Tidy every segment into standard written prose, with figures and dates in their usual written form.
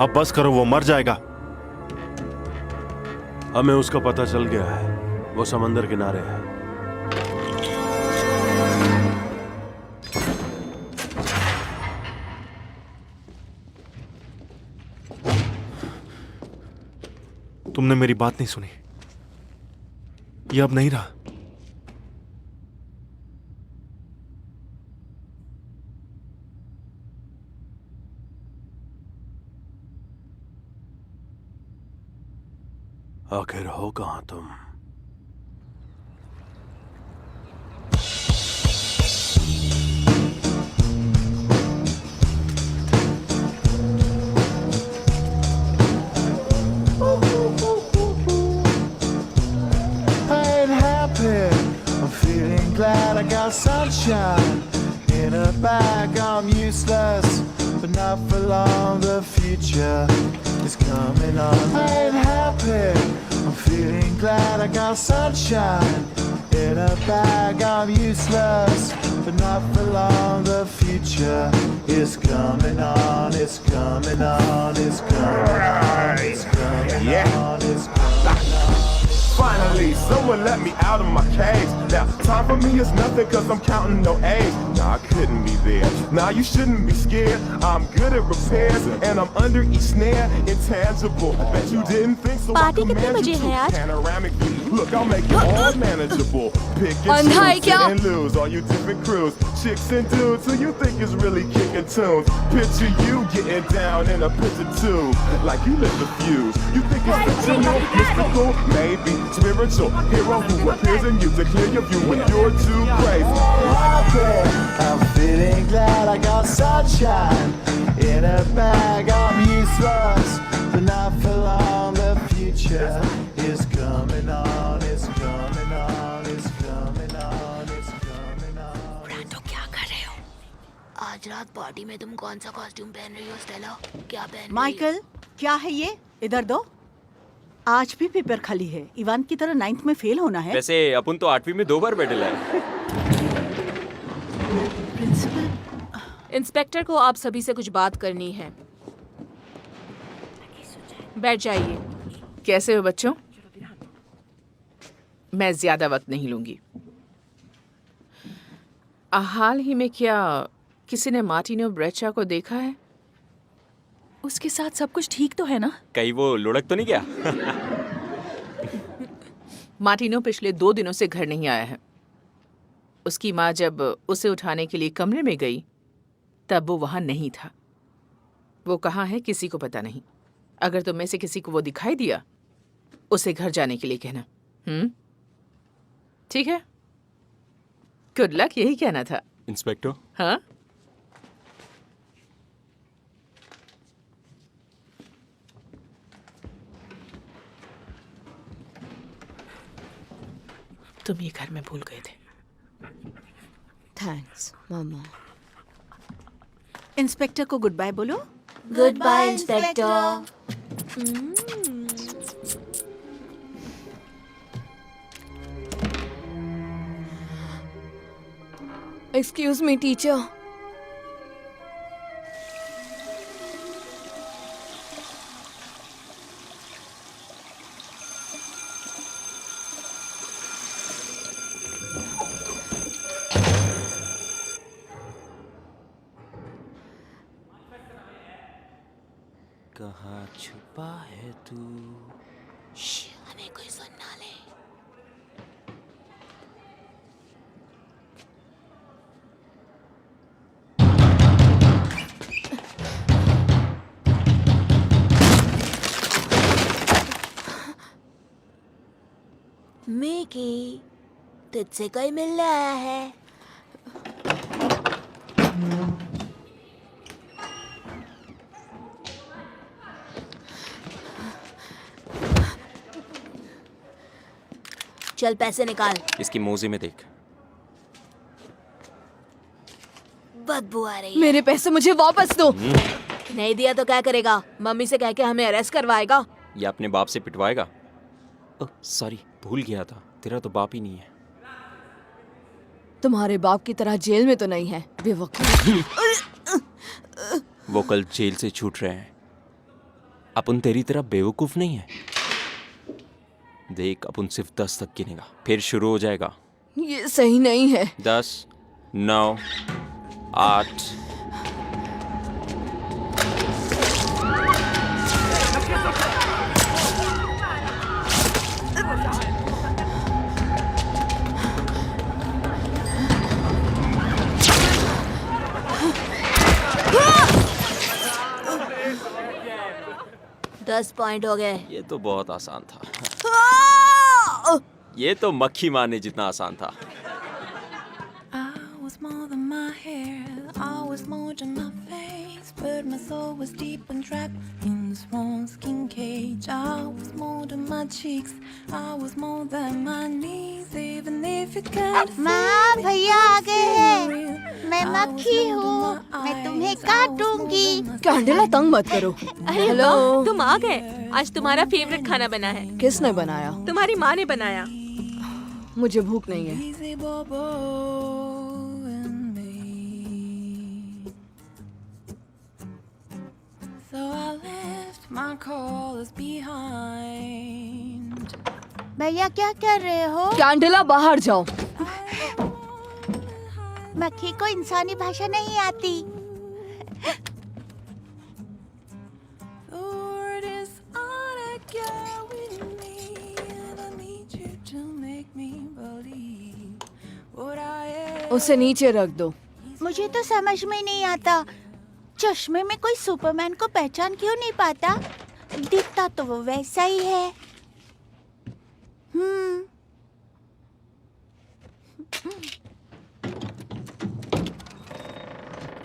अब बस करो, वो मर जाएगा। हमें उसका पता चल गया है, वो समंदर किनारे है। तुमने मेरी बात नहीं सुनी। ये अब नहीं रहा। आखिर हो कहां तुम? Glad I got sunshine in a bag. I'm useless, but not for long. The future is coming on. I ain't happy. I'm feeling glad I got sunshine in a bag. I'm useless, but not for long. The future is coming on. It's coming on. It's coming on. It's coming on. It's coming on. Finally, someone let me out of my cage. Now, time for me is nothing cause I'm counting no A's. Nah, I couldn't be there. Nah, you shouldn't be scared. I'm good at repairs and I'm under each snare. Intangible. Bet you didn't think so. I command you to panoramic view. Look, I'll make it all manageable. Pick and choose, sit and lose. All you different crews, chicks and dudes who you think is really kicking tunes. Picture you getting down in a picture tube, like you lit the fuse. You think it's fictional, mystical, maybe spiritual hero who appears in you to clear your view when you're too crazy. I'm feeling glad I got sunshine in a bag. I'm useless, but not for long. The future is coming on. It's coming on. It's coming on. It's coming on. Brando, क्या कर रहे हो? आज रात party में तुम कौन सा कॉस्ट्यूम पहन रही हो स्टेला? क्या पहन रही हो? माइकल, क्या है ये? इधर दो। आज भी पेपर खाली है। इवान की तरह 9th में फेल होना है। वैसे अपन तो 8वीं में 2 बार बैठे हैं। प्रिंसिपल, इंस्पेक्टर को आप सभी से कुछ बात करनी है। बैठ जाइए। कैसे हो बच्चों? मैं ज्यादा वक्त नहीं लूंगी। हाल ही में क्या किसी ने मार्टिनो ब्रेचा को देखा है? उसके साथ सब कुछ ठीक तो है ना? कहीं वो लुढ़क तो नहीं गया? मार्टिनो पिछले 2 दिनों से घर नहीं आया है। उसकी माँ जब उसे उठाने के लिए कमरे में गई तब वो वहां नहीं था। वो कहाँ है किसी को पता नहीं। अगर तुम में से किसी को वो दिखाई दिया उसे घर जाने के लिए कहना। ठीक है? गुड लक, यही कहना था। इंस्पेक्टर? हाँ? तुम ये घर में भूल गए थे। थैंक्स मामा। इंस्पेक्टर को गुड बाय बोलो। Good bye inspector. Excuse me teacher. कहाँ छुपा है तू? हमें कोई सुन ना ले। मिकी, तुझसे कोई मिलने आया है। चल पैसे निकाल। इसकी मोजे में देख। बदबू आ रही है। मेरे पैसे मुझे वापस दो। नहीं दिया तो क्या करेगा? मम्मी से कह के हमें अरेस्ट करवाएगा। या अपने बाप से पिटवाएगा। सॉरी, भूल गया था, तेरा तो बाप ही नहीं है। तुम्हारे बाप की तरह जेल में तो नहीं है बेवकूफ। वो कल जेल से छूट रहे हैं। अपन तेरी तरह बेवकूफ नहीं है। देख, अपन सिर्फ 10 तक गिनेगा, फिर शुरू हो जाएगा। ये सही नहीं है। 10, 9, 8। दस पॉइंट हो गए। ये तो बहुत आसान था। ये तो मक्खी मारने जितना आसान था। I was more than my hair, I was more than my face, but my soul was deep and trapped in the small skin cage. I was more than my cheeks, I was more than my knees, even if you can't see माँ, me, भैया आ गए हैं। मैं I was मक्खी more हूँ, than my मैं तुम्हें eyes, I was काटूंगी। more than my candela, तंग मत करो। अरे हेलो। वाह, तुम आ गए। आज तुम्हारा फेवरेट खाना बना है। किसने बनाया? तुम्हारी माँ ने बनाया। मुझे भूख नहीं है। easy bobo and me. So I left my callers behind. भैया क्या कर रहे हो? कैंडेला, बाहर जाओ। मक्खी को इंसानी भाषा नहीं आती। The word is on a girl with me, and I need you to make me believe what I am. उसे नीचे रख दो। मुझे तो समझ में नहीं आता, चश्मे में कोई सुपरमैन को पहचान क्यों नहीं पाता? दिखता तो वो वैसा ही है।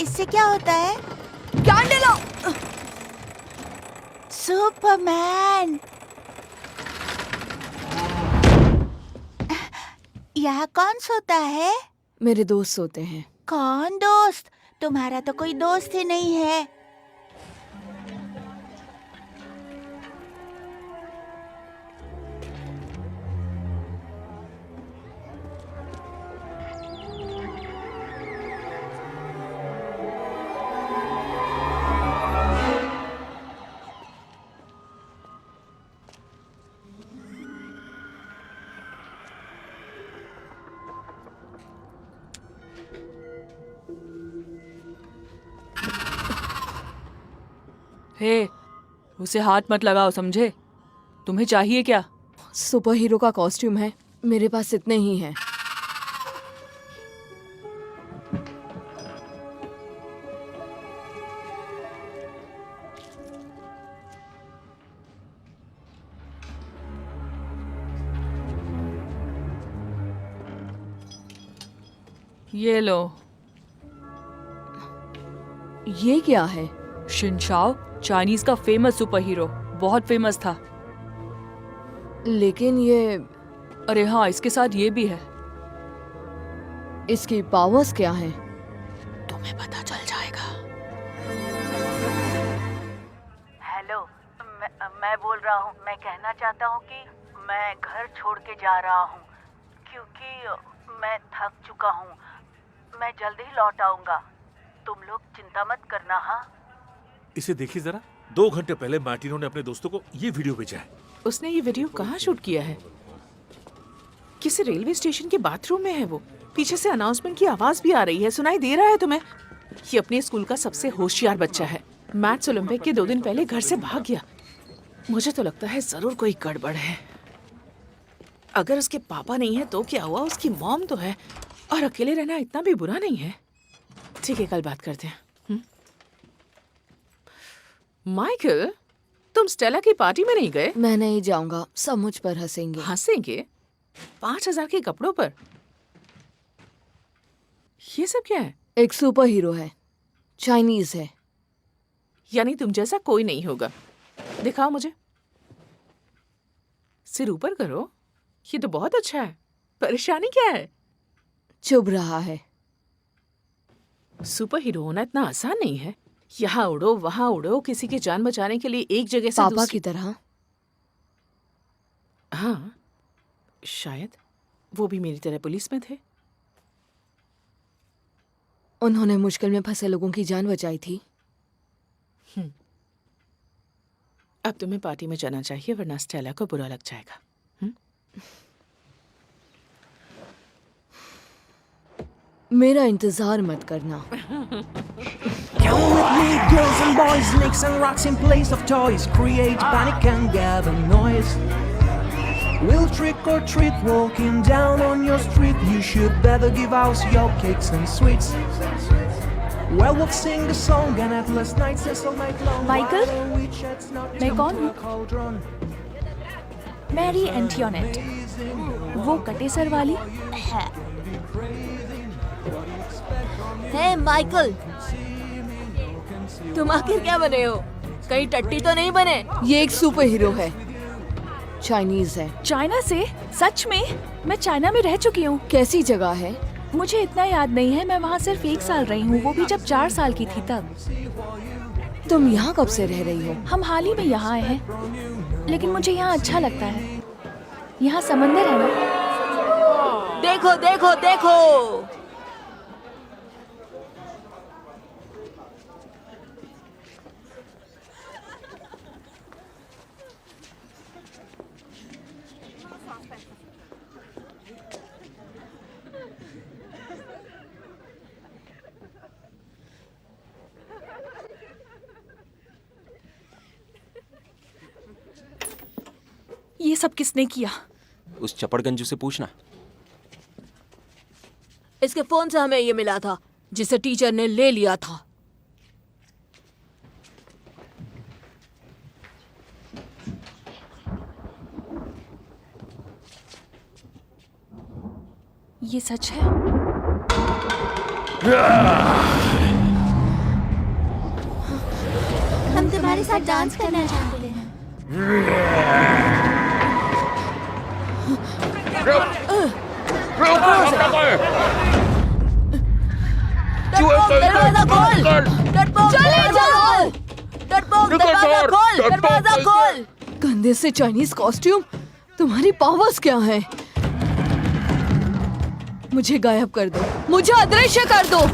इससे क्या होता है? कैंडेला! सुपरमैन! यहाँ कौन सोता है? मेरे दोस्त सोते हैं। कौन दोस्त? तुम्हारा तो कोई दोस्त ही नहीं है। हे, उसे हाथ मत लगाओ, समझे? तुम्हें चाहिए क्या? सुपर हीरो का कॉस्ट्यूम है, मेरे पास इतने ही हैं। ये लो। ये क्या है? शिनशाओ, चाइनीज का फेमस सुपर हीरो, बहुत फेमस था। लेकिन ये, अरे हाँ, इसके साथ ये भी है। इसकी पावर्स क्या हैं? तुम्हें पता चल जाएगा। हेलो, मैं बोल रहा हूँ। मैं कहना चाहता हूँ कि मैं घर छोड़ के जा रहा हूँ क्योंकि मैं थक चुका हूँ। मैं जल्दी ही लौट आऊंगा। तुम लोग चिंता मत करना। हाँ, इसे देखिए जरा। 2 घंटे पहले मार्टिनो ने अपने दोस्तों को ये वीडियो भेजा है। उसने ये वीडियो कहाँ शूट किया है? किसी रेलवे स्टेशन के बाथरूम में है वो। पीछे से अनाउंसमेंट की आवाज भी आ रही है। सुनाई दे रहा है तुम्हें? ये अपने स्कूल का सबसे होशियार बच्चा है। मैथ्स ओलंपिक के 2 दिन पहले घर से भाग गया। मुझे तो लगता है जरूर कोई गड़बड़ है। अगर उसके पापा नहीं है तो क्या हुआ? उसकी मॉम तो है, और अकेले रहना इतना भी बुरा नहीं है। ठीक है, कल बात करते हैं। माइकल, तुम स्टेला की पार्टी में नहीं गए? मैं नहीं जाऊंगा, सब मुझ पर हंसेंगे। हंसेंगे? 5,000 के कपड़ों पर? ये सब क्या है? एक सुपर हीरो है, चाइनीज है। यानी तुम जैसा कोई नहीं होगा। दिखाओ मुझे। सिर ऊपर करो। ये तो बहुत अच्छा है। परेशानी क्या है? चुभ रहा है। सुपर हीरो होना इतना आसान नहीं है। यहाँ उड़ो, वहां उड़ो, किसी की जान बचाने के लिए एक जगह से पापा की तरह। हाँ, शायद वो भी मेरी तरह पुलिस में थे। उन्होंने मुश्किल में फंसे लोगों की जान बचाई थी। अब तुम्हें पार्टी में जाना चाहिए वरना स्टेला को बुरा लग जाएगा। मेरा इंतजार मत करना। Come with me, girls and boys, snakes and rocks in place of toys. Create panic and gather noise. We'll trick or treat, walking down on your street. You should better give out your cakes and sweets. Well, we'll sing a song and at last nights and all night long. Michael? While we chat's not मैं jump कौन to हूँ? a cauldron. Mary एंटियोनेट, वो कटे sir वाली है। हे Michael, तुम आखिर क्या बने हो? कहीं टट्टी तो नहीं बने? ये एक सुपर हीरो है, चाइनीज है। चाइना से? सच में? मैं चाइना में रह चुकी हूँ। कैसी जगह है? मुझे इतना याद नहीं है, मैं वहाँ सिर्फ 1 साल रही हूँ, वो भी जब 4 साल की थी तब। तुम यहाँ कब से रह रही हो? हम हाल ही में यहाँ आए हैं, लेकिन मुझे यहाँ अच्छा लगता है। यहाँ समंदर है ना। देखो देखो देखो, ये सब किसने किया? उस चपड़गंजू से पूछना। इसके फोन से हमें ये मिला था जिसे टीचर ने ले लिया था। ये सच है? हम तुम्हारे साथ डांस करना चाहते हैं। दरवाजा खोल! चले जाओ! दरवाजा खोल! दरवाजा खोल! गंदे से चाइनीज कॉस्ट्यूम, तुम्हारी पावर्स क्या है? मुझे गायब कर दो, मुझे अदृश्य कर दो।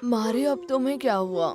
मारे, अब तुम्हें क्या हुआ?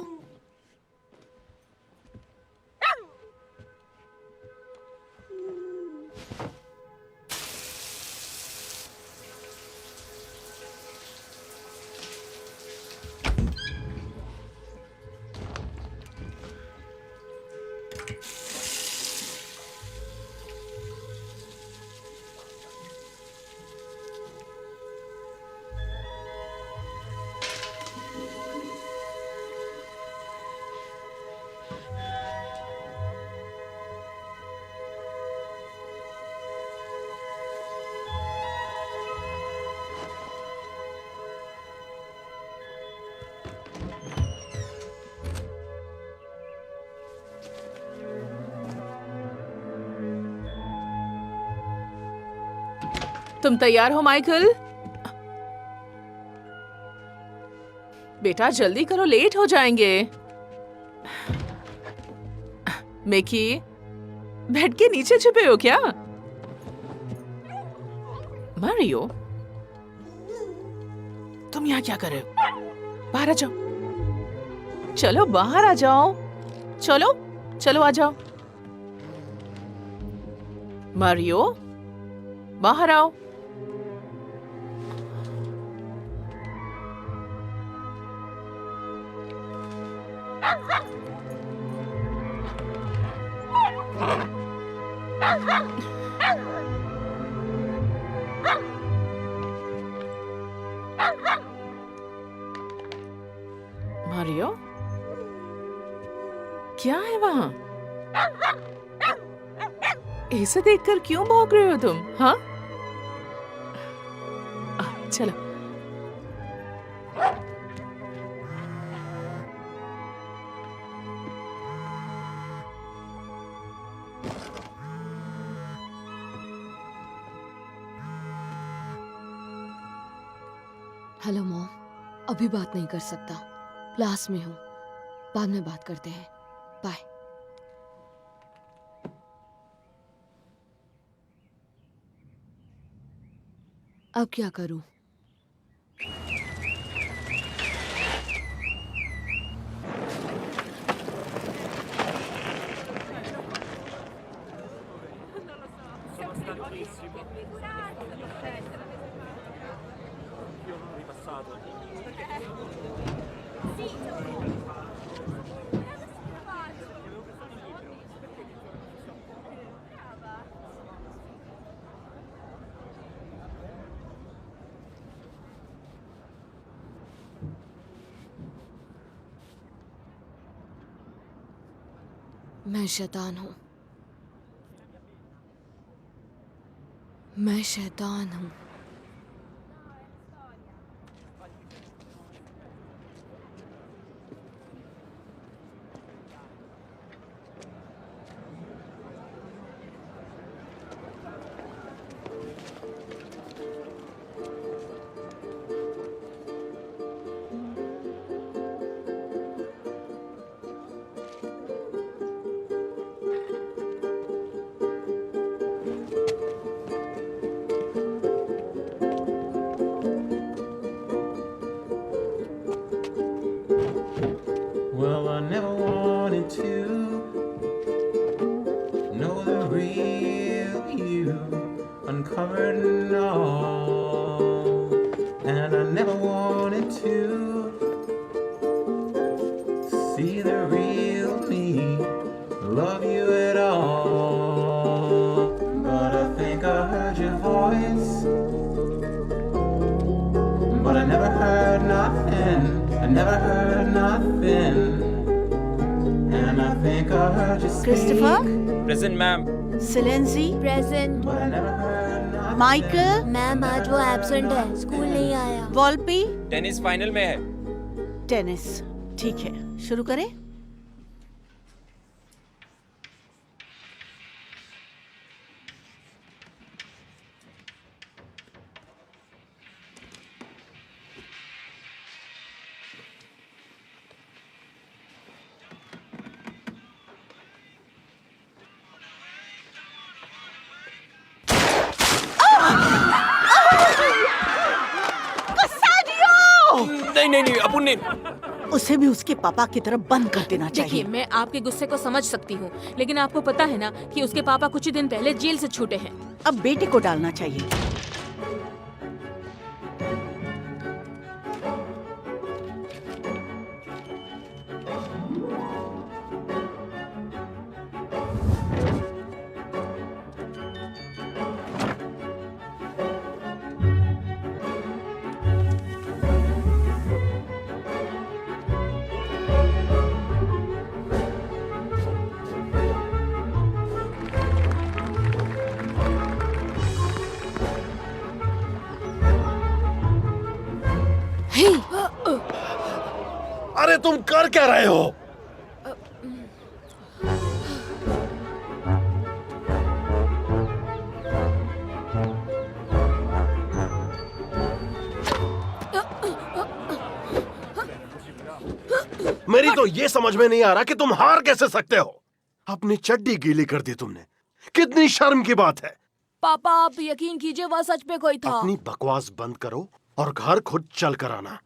तुम तैयार हो माइकल? बेटा जल्दी करो, लेट हो जाएंगे। मेकी, बेड के नीचे छुपे हो क्या? मारियो, तुम यहाँ क्या कर रहे हो? बाहर आ जाओ। चलो बाहर आ जाओ। चलो चलो आ जाओ। मारियो, बाहर आओ। मारियो, क्या है वहां? इसे देखकर क्यों भौंक रहे हो तुम? हाँ, चलो। हेलो मॉम, अभी बात नहीं कर सकता, क्लास में हूँ, बाद में बात करते हैं, बाय। अब क्या करूं? मैं शैतान हूँ, मैं शैतान हूँ। Well, I never wanted to know the real you, uncovered and all. And I never wanted to see the real me, love you at all. But I think I heard your voice, but I never heard nothing. I never heard nothing. And I think I heard you speak. Christopher? Present ma'am. सिलेंसी? Present. But I never heard nothing. Michael? Ma'am आज वो absent है, school नहीं आया। वॉल्पी? Tennis final में है। Tennis, ठीक है, शुरू करें? नहीं नहीं नहीं, अपुन ने उसे भी उसके पापा की तरफ बंद कर देना देखिए, चाहिए। मैं आपके गुस्से को समझ सकती हूँ, लेकिन आपको पता है ना कि उसके पापा कुछ ही दिन पहले जेल से छूटे हैं। अब बेटे को डालना चाहिए। अरे तुम कर क्या रहे हो? मेरी तो ये समझ में नहीं आ रहा कि तुम हार कैसे सकते हो। अपनी चड्डी गीली कर दी तुमने, कितनी शर्म की बात है। पापा आप यकीन कीजिए वह सच में कोई था। अपनी बकवास बंद करो और घर खुद चल कर आना।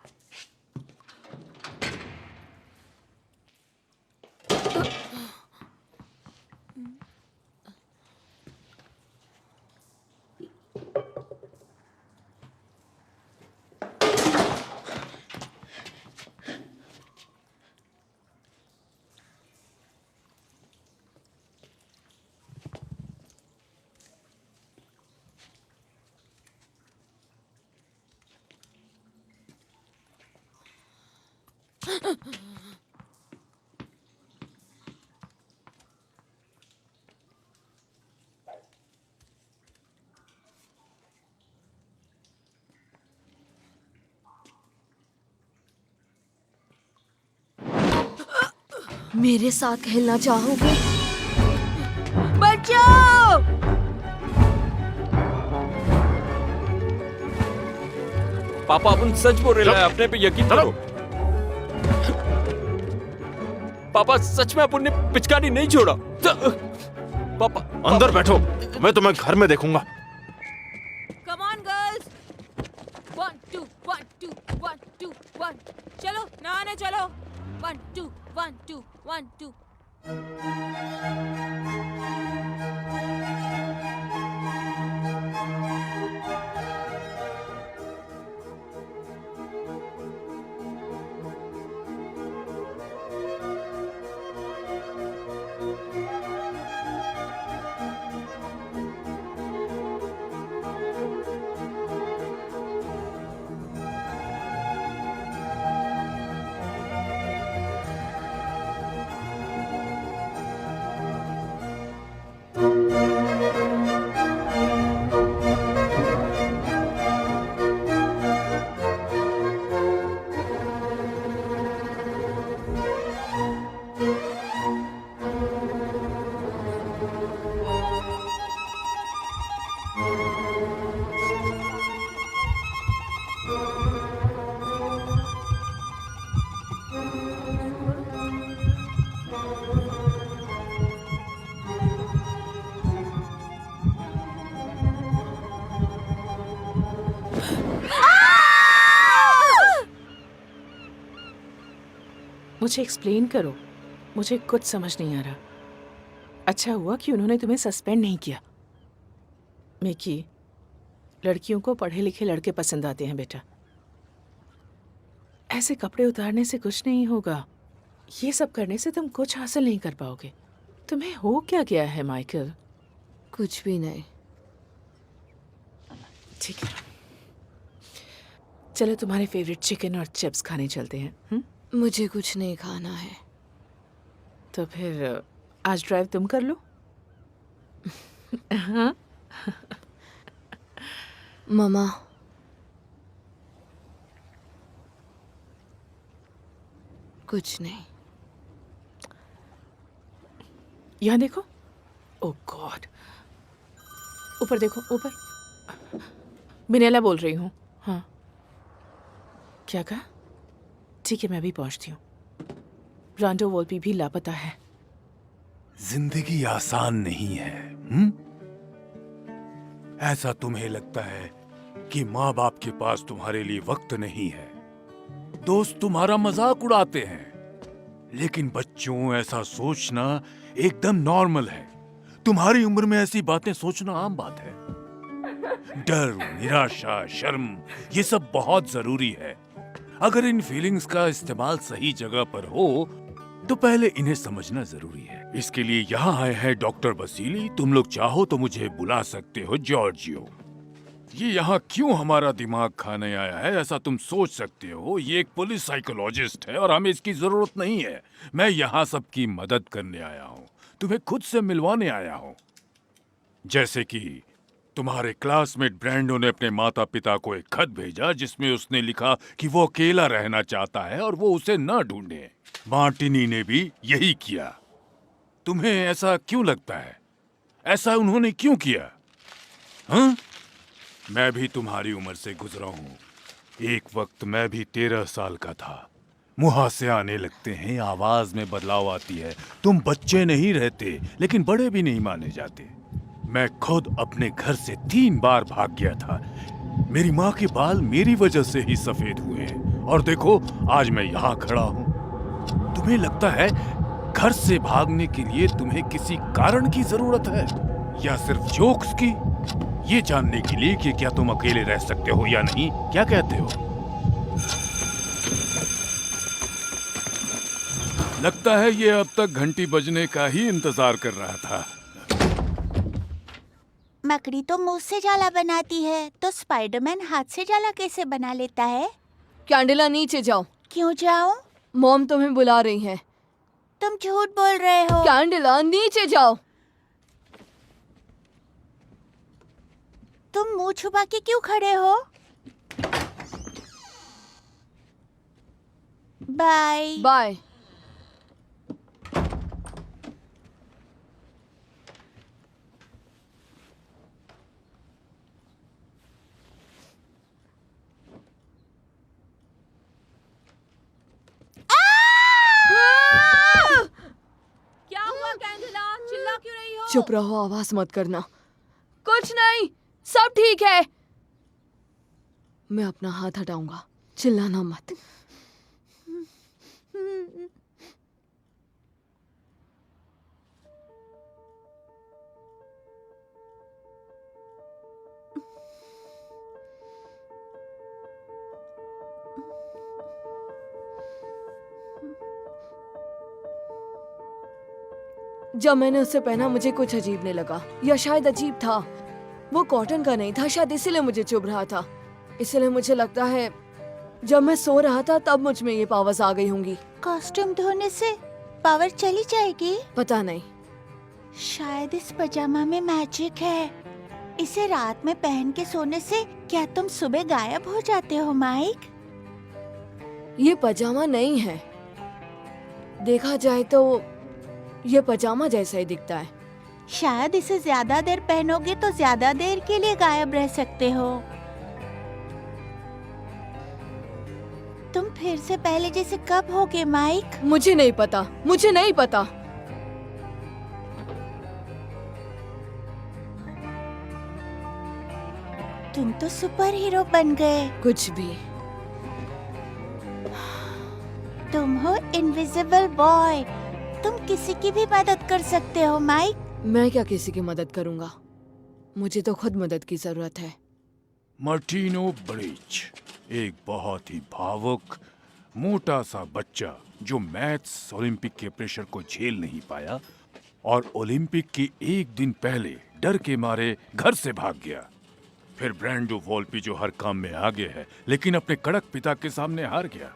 मेरे साथ खेलना चाहोगे? बचाओ! पापा अपन सच बोल रहे हैं, अपने पे यकीन करो। पापा सच में अपन ने पिचकारी नहीं छोड़ा। पापा अंदर बैठो, मैं तुम्हें घर में देखूंगा। कम ऑन गर्ल्स, 1 2 1 2 1 2 1 चलो नहाने चलो। 1 2 1 2 1 2 मुझे एक्सप्लेन करो, मुझे कुछ समझ नहीं आ रहा। अच्छा हुआ कि उन्होंने तुम्हें सस्पेंड नहीं किया। मिकी, लड़कियों को पढ़े लिखे लड़के पसंद आते हैं बेटा। ऐसे कपड़े उतारने से कुछ नहीं होगा। ये सब करने से तुम कुछ हासिल नहीं कर पाओगे। तुम्हें हो क्या गया है माइकल? कुछ भी नहीं। ठीक है, चलो तुम्हारे फेवरेट चिकन और चिप्स खाने चलते हैं। मुझे कुछ नहीं खाना है। तो फिर आज ड्राइव तुम कर लो। हाँ? मम्मा, कुछ नहीं। यहाँ देखो। ओह गॉड, ऊपर देखो, ऊपर। मिनेला बोल रही हूँ। हाँ, क्या कहा? ठीक है, मैं भी पहुंचती हूँ। रॉन्डो वोल्पी भी लापता है। जिंदगी आसान नहीं है। ऐसा तुम्हें लगता है कि माँ बाप के पास तुम्हारे लिए वक्त नहीं है, दोस्त तुम्हारा मजाक उड़ाते हैं, लेकिन बच्चों ऐसा सोचना एकदम नॉर्मल है। तुम्हारी उम्र में ऐसी बातें सोचना आम बात है। डर, निराशा, शर्म, ये सब बहुत जरूरी है। अगर इन फीलिंग्स का इस्तेमाल सही जगह पर हो तो पहले इन्हें समझना जरूरी है। इसके लिए यहाँ आए हैं डॉक्टर बसीली। तुम लोग चाहो तो मुझे बुला सकते हो जॉर्जियो। ये यहाँ क्यों हमारा दिमाग खाने आया है ऐसा तुम सोच सकते हो। ये एक पुलिस साइकोलॉजिस्ट है और हमें इसकी जरूरत नहीं है। मैं यहाँ सबकी मदद करने आया हूँ, तुम्हें खुद से मिलवाने आया हूँ। जैसे कि तुम्हारे क्लासमेट ब्रैंडो ने अपने माता पिता को एक खत भेजा जिसमें उसने लिखा कि वो अकेला रहना चाहता है और वो उसे न ढूंढे। मार्टिनी ने भी यही किया। तुम्हें ऐसा क्यों लगता है? ऐसा उन्होंने क्यों किया? हाँ? मैं भी तुम्हारी उम्र से गुजरा हूँ। एक वक्त मैं भी 13 साल का था। मुहासे आने लगते हैं, आवाज में बदलाव आती है। तुम बच्चे नहीं रहते लेकिन बड़े भी नहीं माने जाते। मैं खुद अपने घर से 3 बार भाग गया था। मेरी माँ के बाल मेरी वजह से ही सफेद हुए हैं और देखो आज मैं यहाँ खड़ा हूँ। तुम्हें लगता है घर से भागने के लिए तुम्हें किसी कारण की जरूरत है या सिर्फ जोक्स की? ये जानने के लिए कि क्या तुम अकेले रह सकते हो या नहीं। क्या कहते हो? लगता है ये अब तक घंटी बजने का ही इंतजार कर रहा था। मकड़ी तो मुंह से जाला बनाती है, तो स्पाइडरमैन हाथ से जाला कैसे बना लेता है? कैंडिला नीचे जाओ। क्यों जाऊं? मॉम तुम्हें बुला रही हैं। तुम झूठ बोल रहे हो। कैंडिला नीचे जाओ। तुम मुंह छुपा के क्यों खड़े हो? Bye bye. चुप रहो, आवाज मत करना। कुछ नहीं, सब ठीक है। मैं अपना हाथ हटाऊंगा, चिल्लाना मत। जब मैंने उसे पहना मुझे कुछ अजीब नहीं लगा, या शायद अजीब था। वो कॉटन का नहीं था, शायद इसीलिए मुझे चुभ रहा था। इसलिए मुझे लगता है जब मैं सो रहा था तब मुझ में ये पावर्स आ गई होंगी। कॉस्ट्यूम धोने से पावर चली जाएगी? पता नहीं, शायद इस पजामा में मैजिक है। इसे रात में पहन के सोने से क्या तुम सुबह गायब हो जाते हो माइक? ये पजामा नहीं है। देखा जाए तो ये पजामा जैसा ही दिखता है। शायद इसे ज्यादा देर पहनोगे तो ज्यादा देर के लिए गायब रह सकते हो। तुम फिर से पहले जैसे कब होगे माइक? मुझे नहीं पता, मुझे नहीं पता। तुम तो सुपर हीरो बन गए। कुछ भी। तुम हो इनविजिबल बॉय। तुम किसी की भी मदद कर सकते हो माइक। मैं क्या किसी की मदद करूंगा? मुझे तो खुद मदद की जरूरत है। मार्टिनो ब्रिज, एक बहुत ही भावुक मोटा सा बच्चा जो मैथ्स ओलंपिक के प्रेशर को झेल नहीं पाया और ओलंपिक के एक दिन पहले डर के मारे घर से भाग गया। फिर ब्रैंडो वोल्पी जो हर काम में आगे है लेकिन अपने कड़क पिता के सामने हार गया।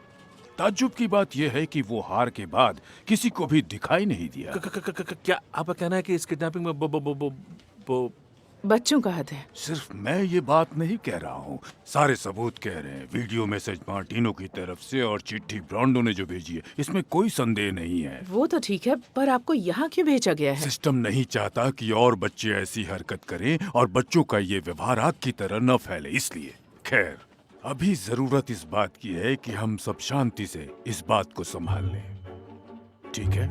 ताज्जुब की बात यह है कि वो हार के बाद किसी को भी दिखाई नहीं दिया। क्या आपका कहना है कि इस किडनैपिंग में बच्चों का हाथ है? सिर्फ मैं ये बात नहीं कह रहा हूँ, सारे सबूत कह रहे हैं। वीडियो मैसेज मार्टिनो की तरफ से और चिट्ठी ब्रांडो ने जो भेजी है, इसमें कोई संदेह नहीं है। वो तो ठीक है, पर आपको यहाँ क्यों भेजा गया है? सिस्टम नहीं चाहता कि और बच्चे ऐसी हरकत करें और बच्चों का ये व्यवहार आग की तरह न फैले, इसलिए। खैर, अभी जरूरत इस बात की है कि हम सब शांति से इस बात को संभाल लें, ठीक है?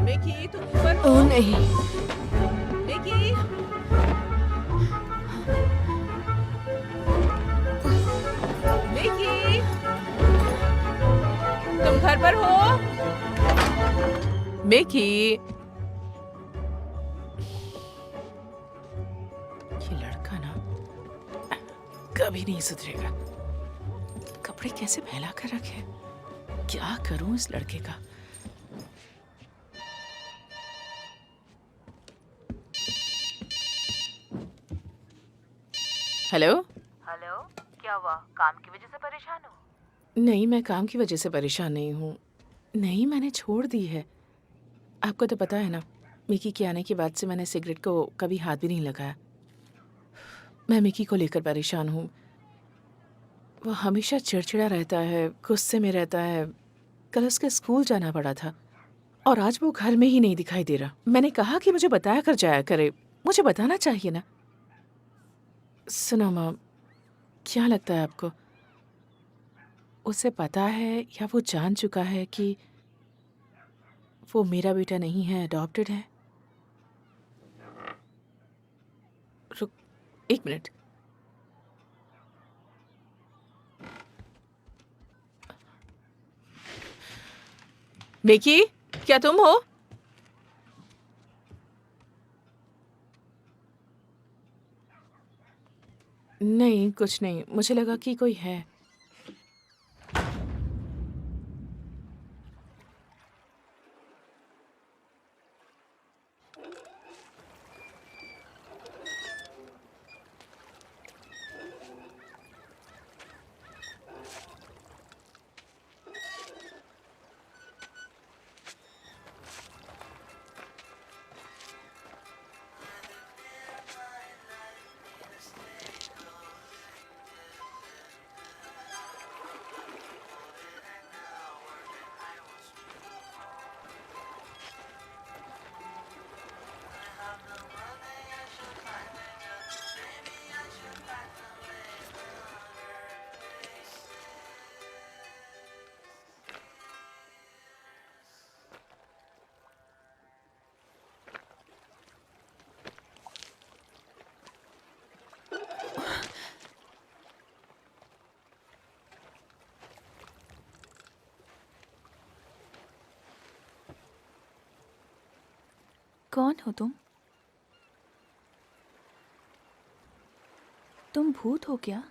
मिकी, तुम ऊपर हो? ओह नहीं। मिकी, मिकी, तुम घर पर हो? मिकी, ये लड़का ना कभी नहीं सुधरेगा। कपड़े कैसे फैला कर रखे, क्या करूं इस लड़के का? हेलो। हेलो, क्या हुआ? काम की वजह से परेशान हो? नहीं, मैं काम की वजह से परेशान नहीं हूँ। नहीं, मैंने छोड़ दी है। आपको तो पता है ना, मिकी के आने के बाद से मैंने सिगरेट को कभी हाथ भी नहीं लगाया। मैं मिकी को लेकर परेशान हूँ। वो हमेशा चिड़चिड़ा रहता है, गुस्से में रहता है। कल उसके स्कूल जाना पड़ा था और आज वो घर में ही नहीं दिखाई दे रहा। मैंने कहा कि मुझे बताया कर जाया करे, मुझे बताना चाहिए ना। सुनो माँ, क्या लगता है आपको, उसे पता है या वो जान चुका है कि वो मेरा बेटा नहीं है, अडॉप्टेड है? रुक 1 मिनट। मिकी, क्या तुम हो? नहीं, कुछ नहीं। मुझे लगा कि कोई है। कौन हो तुम? तुम भूत हो क्या?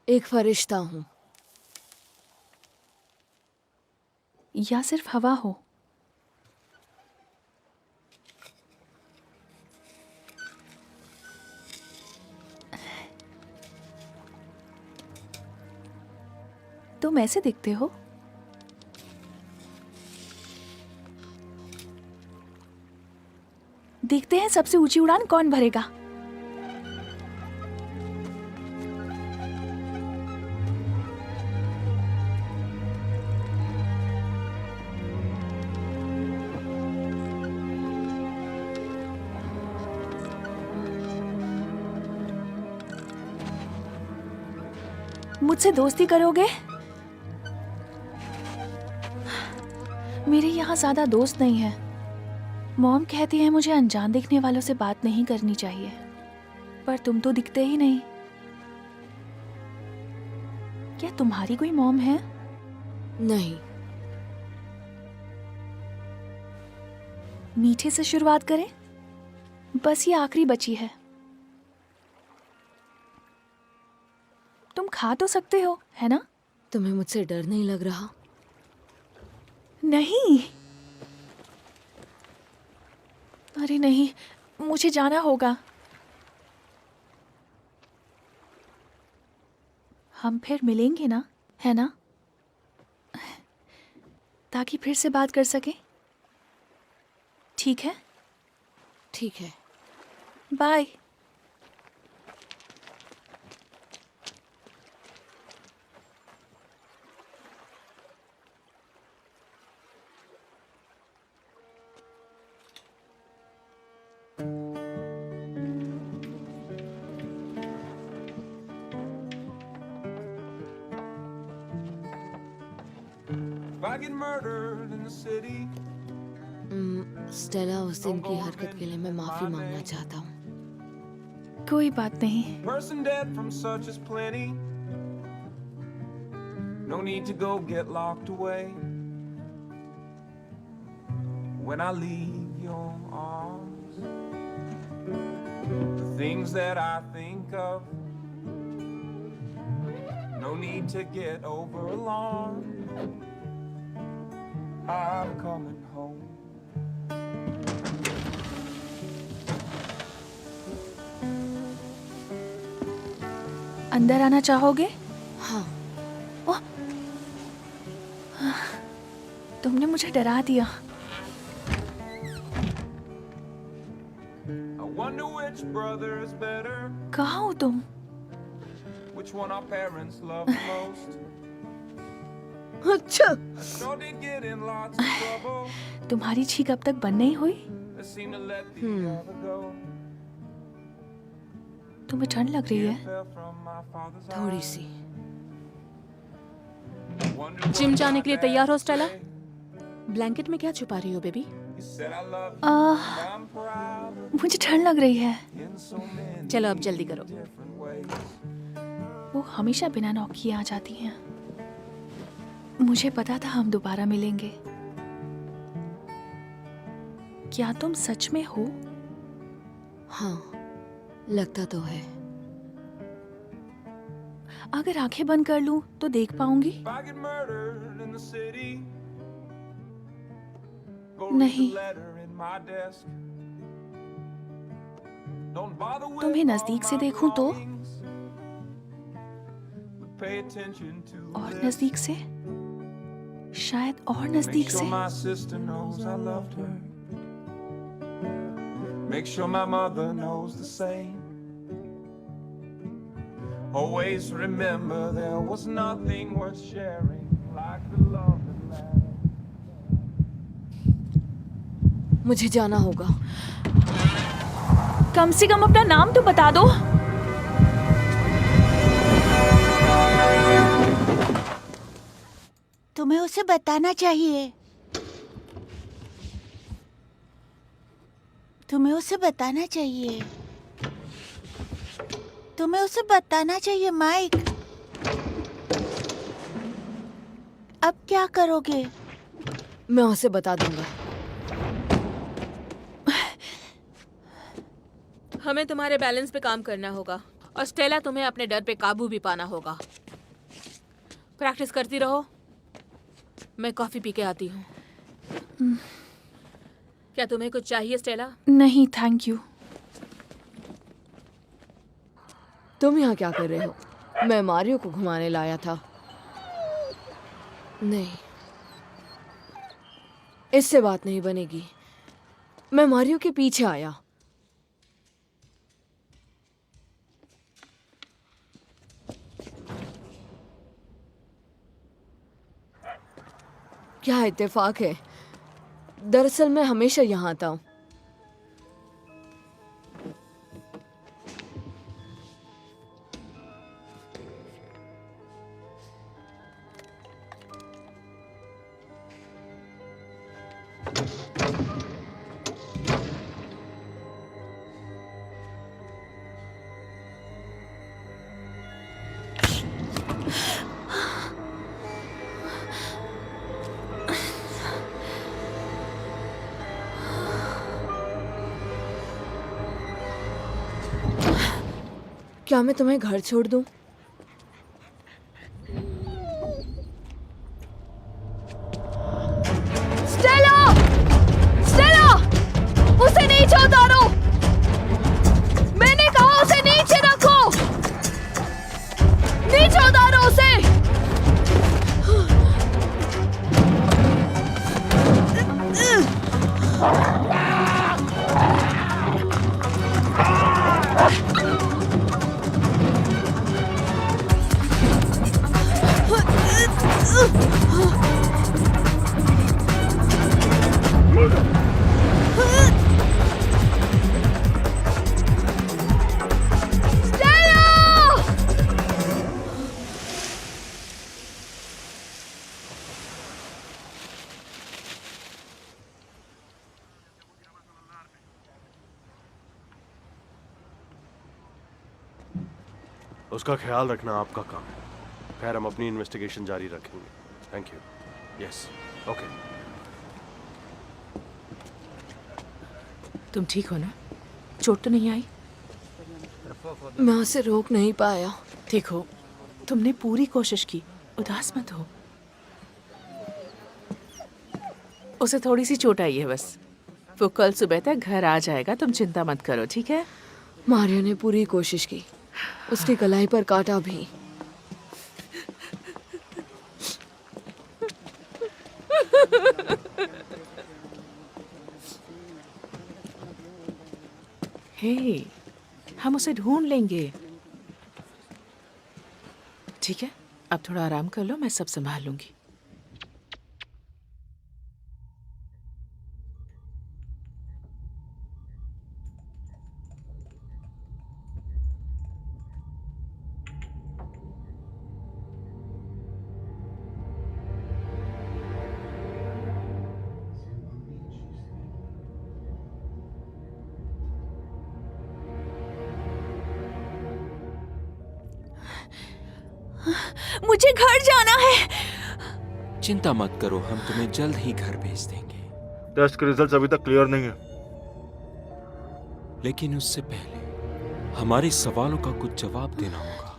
एक फरिश्ता हूँ। या सिर्फ हवा हो? तुम ऐसे दिखते हो। देखते हैं सबसे ऊंची उड़ान कौन भरेगा। मुझसे दोस्ती करोगे? मेरे यहाँ ज्यादा दोस्त नहीं है। मॉम कहती है मुझे अनजान दिखने वालों से बात नहीं करनी चाहिए, पर तुम तो दिखते ही नहीं। क्या तुम्हारी कोई मॉम है? नहीं। मीठे से शुरुआत करें, बस ये आखिरी बची है। तुम खा तो सकते हो, है ना? तुम्हें मुझसे डर नहीं लग रहा? नहीं। अरे नहीं, मुझे जाना होगा। हम फिर मिलेंगे ना, है ना? ताकि फिर से बात कर सके। ठीक है? ठीक है। Bye. I get murdered in the city. Stella, उस दिन की हरकत के लिए मैं माफी मांगना चाहता हूँ। कोई बात नहीं। Person dead from such is plenty. No need to go get locked away. When I leave your arms, the things that I think of, no need to get over alarmed. I'm coming home. अंदर आना चाहोगे? हाँ। ओह, तुमने मुझे डरा दिया। I wonder which brother is better. कहाँ हो तुम? Which one our parents love the most? अच्छा। Sure did get in lots of trouble. तुम्हारी छींक अब तक बंद नहीं हुई? They seem to let the other go. तुम्हें ठंड लग रही है? Fell from my father's थोड़ी सी। जिम जाने के लिए तैयार हो स्टेला? ब्लैंकेट में क्या छुपा रही हो बेबी? मुझे ठंड लग रही है। चलो अब जल्दी करो। वो हमेशा बिना नॉक किए आ जाती हैं। मुझे पता था हम दोबारा मिलेंगे। क्या तुम सच में हो? हाँ, लगता तो है। अगर आंखें बंद कर लूं तो देख पाऊंगी? नहीं। तुम्हें नजदीक से देखूं तो? और नजदीक से? शायद और नजदीक से। Make sure my mother knows the same. Always remember there was nothing worth sharing like the love that matters. मुझे जाना होगा। कम से कम अपना नाम तो बता दो। तुम्हें उसे बताना चाहिए। तुम्हें उसे बताना चाहिए। तुम्हें उसे बताना चाहिए माइक। अब क्या करोगे? मैं उसे बता दूंगा। हमें तुम्हारे बैलेंस पे काम करना होगा और स्टेला तुम्हें अपने डर पे काबू भी पाना होगा। प्रैक्टिस करती रहो। मैं कॉफी पी के आती हूँ। क्या तुम्हें कुछ चाहिए स्टेला? नहीं थैंक यू। तुम यहाँ क्या कर रहे हो? मैं मारियो को घुमाने लाया था। नहीं, इससे बात नहीं बनेगी। मैं मारियो के पीछे आया। क्या इत्तेफाक है। दरअसल मैं हमेशा यहाँ आता हूँ। क्या मैं तुम्हें घर छोड़ दूं? स्टेला! स्टेला! उसे नीचे उतारो! मैंने कहा उसे नीचे रखो! नीचे उतारो उसे! उसका ख्याल रखना आपका काम है। खैर, हम अपनी इन्वेस्टिगेशन जारी रखेंगे। Thank you. Yes, okay. तुम ठीक हो ना? चोट तो नहीं आई? मैं उसे रोक नहीं पाया। देखो, तुमने पूरी कोशिश की, उदास मत हो। उसे थोड़ी सी चोट आई है बस। वो कल सुबह तक घर आ जाएगा, तुम चिंता मत करो, ठीक है? मारियो ने पूरी कोशिश की, उसकी कलाई पर काटा भी। हे, हम उसे ढूंढ लेंगे। ठीक है, अब थोड़ा आराम कर लो, मैं सब संभाल लूंगी। मुझे घर जाना है। चिंता मत करो, हम तुम्हें जल्द ही घर भेज देंगे। टेस्ट के रिजल्ट्स अभी तक क्लियर नहीं है। लेकिन उससे पहले हमारे सवालों का कुछ जवाब देना होगा।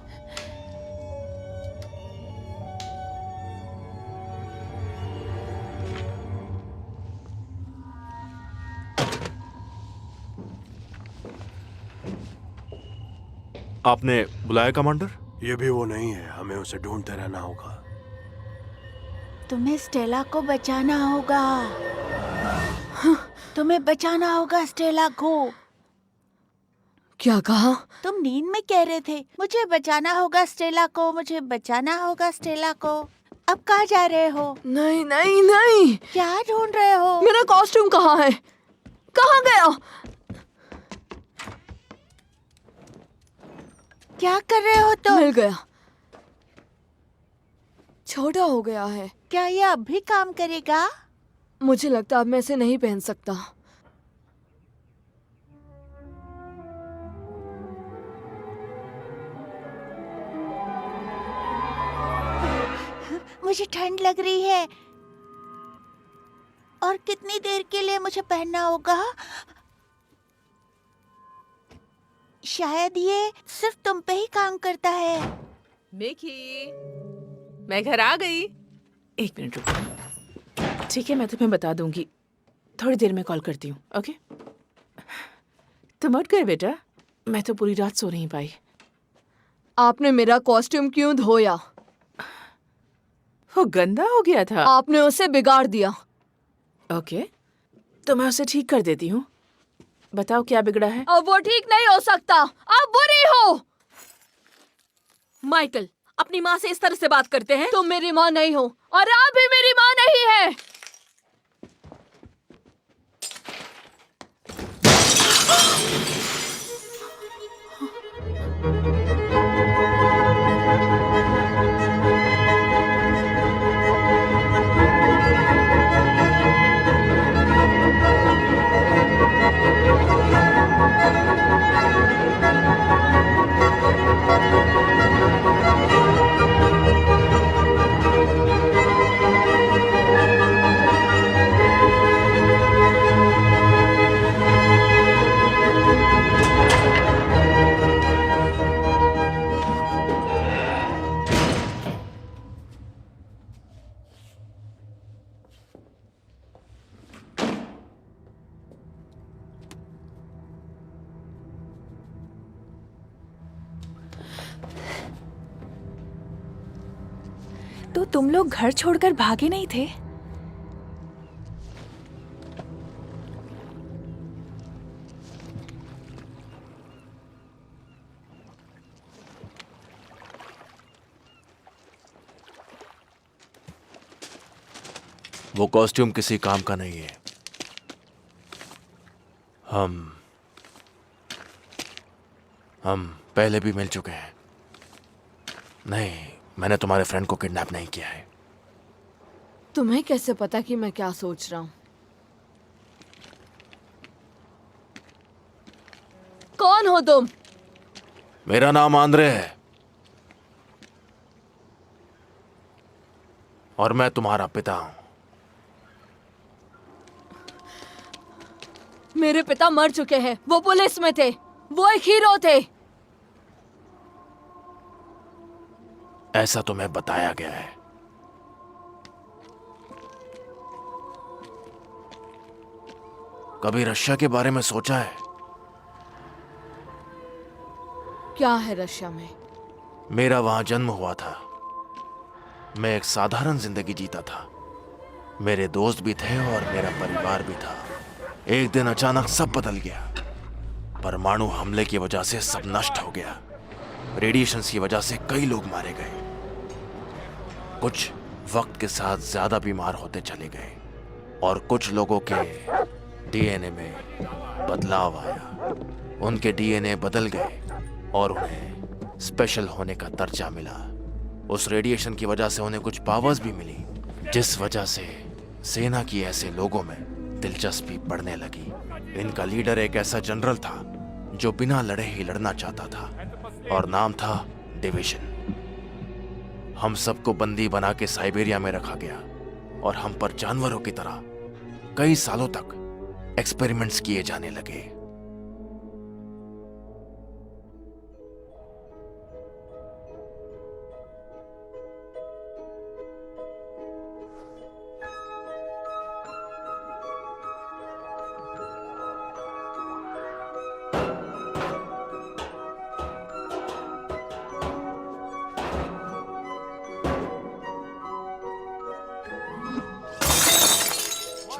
आपने बुलाया कमांडर? ये भी वो नहीं है, हमें उसे ढूंढते रहना होगा। तुम्हें स्टेला को बचाना होगा। तुम्हें बचाना होगा स्टेला को। क्या कहा? तुम नींद में कह रहे थे, मुझे बचाना होगा स्टेला को, मुझे बचाना होगा स्टेला को। अब कहाँ जा रहे हो? नहीं नहीं नहीं। क्या ढूंढ रहे हो? मेरा कॉस्ट्यूम कहाँ है? कहाँ गया? क्या कर रहे हो तुम? मिल गया। छोटा हो गया है। क्या ये अब भी काम करेगा? मुझे लगता अब मैं इसे नहीं पहन सकता। मुझे ठंड लग रही है। और कितनी देर के लिए मुझे पहनना होगा? शायद ये सिर्फ तुम पे ही काम करता है। मिकी, मैं घर आ गई। 1 मिनट रुको। ठीक है, मैं तुम्हें बता दूंगी। थोड़ी देर में कॉल करती हूँ, ओके? तुम उठ गए बेटा? मैं तो पूरी रात सो नहीं पाई। आपने मेरा कॉस्ट्यूम क्यों धोया? वो गंदा हो गया था। आपने उसे बिगाड़ दिया। ओके, तो मैं उसे ठीक कर देती हूँ। बताओ क्या बिगड़ा है? अब वो ठीक नहीं हो सकता। आप बुरी हो। माइकल, अपनी माँ से इस तरह से बात करते हैं? तुम मेरी माँ नहीं हो और आप भी मेरी माँ नहीं है। तो तुम लोग घर छोड़कर भागे नहीं थे? वो कॉस्ट्यूम किसी काम का नहीं है। हम पहले भी मिल चुके हैं। नहीं, मैंने तुम्हारे फ्रेंड को किडनैप नहीं किया है। तुम्हें कैसे पता कि मैं क्या सोच रहा हूँ? कौन हो तुम? मेरा नाम आंद्रे है और मैं तुम्हारा पिता हूं। मेरे पिता मर चुके हैं। वो पुलिस में थे। वो एक हीरो थे। ऐसा तुम्हें बताया गया है। कभी रशिया के बारे में सोचा है? क्या है रशिया में? मेरा वहां जन्म हुआ था। मैं एक साधारण जिंदगी जीता था। मेरे दोस्त भी थे और मेरा परिवार भी था। एक दिन अचानक सब बदल गया। परमाणु हमले की वजह से सब नष्ट हो गया। रेडिएशन की वजह से कई लोग मारे गए। कुछ वक्त के साथ ज्यादा बीमार होते चले गए और कुछ लोगों के डीएनए में बदलाव आया। उनके डीएनए बदल गए और उन्हें स्पेशल होने का दर्जा मिला। उस रेडिएशन की वजह से उन्हें कुछ पावर्स भी मिली, जिस वजह से सेना की ऐसे लोगों में दिलचस्पी बढ़ने लगी। इनका लीडर एक ऐसा जनरल था जो बिना लड़े ही लड़ना चाहता था और नाम था डिवीजन। हम सबको बंदी बना के साइबेरिया में रखा गया और हम पर जानवरों की तरह कई सालों तक एक्सपेरिमेंट्स किए जाने लगे।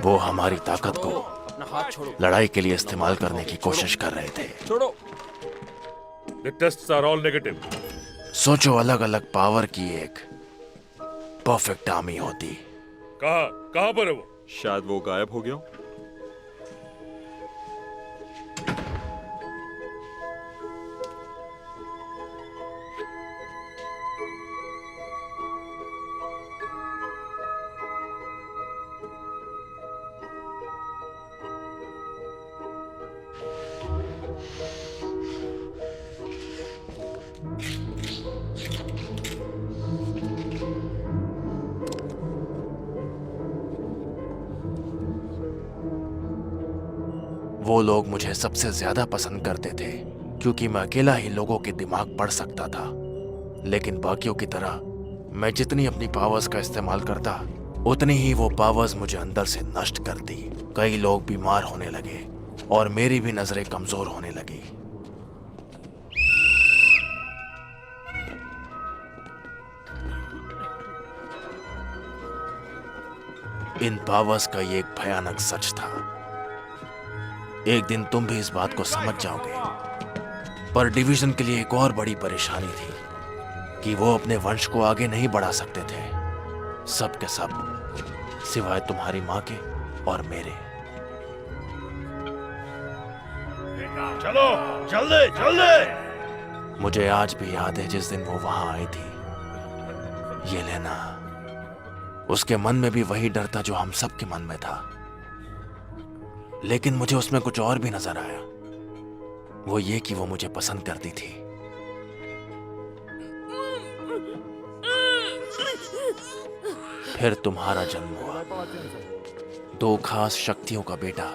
वो हमारी ताकत को लड़ाई के लिए इस्तेमाल करने की कोशिश कर रहे थे। छोड़ो। The tests are all negative. सोचो, अलग अलग पावर की एक परफेक्ट आर्मी होती। कहाँ पर है वो? शायद वो गायब हो गया। वो लोग मुझे सबसे ज्यादा पसंद करते थे क्योंकि मैं अकेला ही लोगों के दिमाग पढ़ सकता था। लेकिन बाकियों की तरह मैं जितनी अपनी पावर्स का इस्तेमाल करता, उतनी ही वो पावर्स मुझे अंदर से नष्ट कर दी। कई लोग बीमार होने लगे और मेरी भी नजरें कमजोर होने लगी। इन पावर्स का ये एक भयानक सच था। एक दिन तुम भी इस बात को समझ जाओगे। पर डिवीजन के लिए एक और बड़ी परेशानी थी कि वो अपने वंश को आगे नहीं बढ़ा सकते थे, सब के सब, सिवाय तुम्हारी माँ के और मेरे। चलो जल्दी जल्दी। मुझे आज भी याद है जिस दिन वो वहां आई थी, ये लेना। उसके मन में भी वही डर था जो हम सबके मन में था, लेकिन मुझे उसमें कुछ और भी नजर आया। वो ये कि वो मुझे पसंद करती थी। फिर तुम्हारा जन्म हुआ, 2 खास शक्तियों का बेटा।